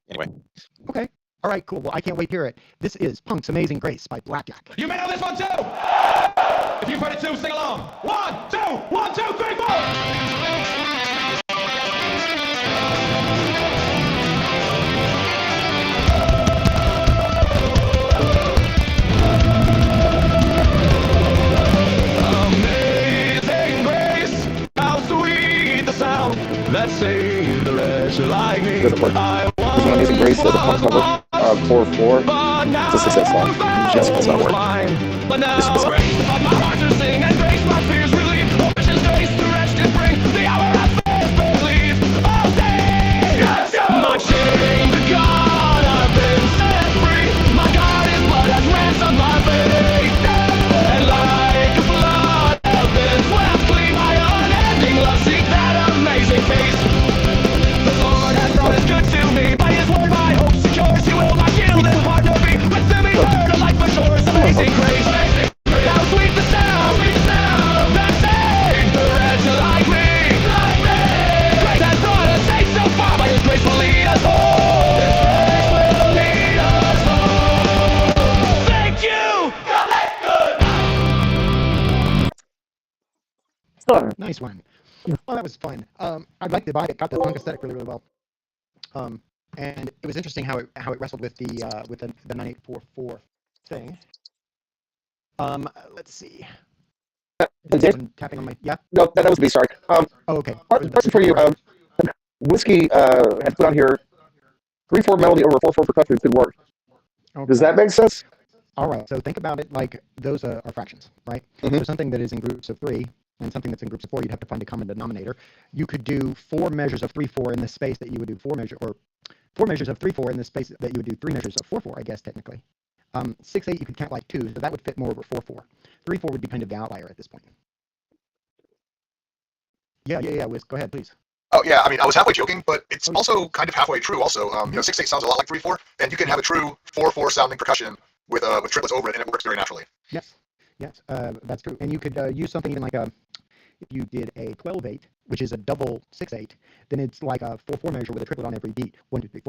Speaker 13: Anyway.
Speaker 1: Okay. All right, cool. Well, I can't wait to hear it. This is Punk's Amazing Grace by Blackjack.
Speaker 7: You may know this one too. If you've heard it too, sing along. 1, 2, 1, 2, 3, 4.
Speaker 6: That saved the wretch like me.
Speaker 2: There's an Amazing Grace as a punk cover. 4/4. It's a 6/6 song. Just does not work.
Speaker 7: But now grace of my heart to sing and grace my fears relieve. Ocean's grace to rest and bring the hour I first believe. Oh, day! My shame to God, I've been set free. My God is blood has ransomed my faith. And like a flood, I've been swept clean by unending love. Seek that amazing peace. The Lord has promised good to me. By His word, my hope secures. He will not shield and partner me with them eternal life for sure. Amazing grace. How sweet the sound that saved the wretch like me. Grace has brought us safe so far. By His grace will lead us home. Lead us home. Thank you.
Speaker 1: Nice one. Well, that was fun. I liked the vibe. It got the punk aesthetic really, really well. And it was interesting how it wrestled with the 9844 thing. Let's see. Someone tapping on my
Speaker 2: No, that was me. Sorry.
Speaker 1: Oh, okay.
Speaker 2: Question for you. Whiskey had put on here 3/4 melody over 4/4 percussion could work. Does that make sense?
Speaker 1: All right. So think about it like those are fractions, right? So something that is in groups of 3 and something that's in groups of 4, you'd have to find a common denominator. You could do 4 measures of 3/4 in the space that you would do 4 measures of 3/4 in the space that you would do 3 measures of 4/4, I guess, technically. 6/8 you could count like 2, so that would fit more over 4/4. 3/4 would be kind of the outlier at this point. Yeah, Wiz, go ahead, please.
Speaker 14: Oh yeah, I mean, I was halfway joking, but it's also kind of halfway true. Also, 6/8 sounds a lot like 3/4, and you can have a true 4/4 sounding percussion with triplets over it, and it works very naturally.
Speaker 1: Yes, that's true. And you could use something even like if you did a 12/8, which is a double 6/8, then it's like a 4/4 measure with a triplet on every beat. 1, 2, 3, 4.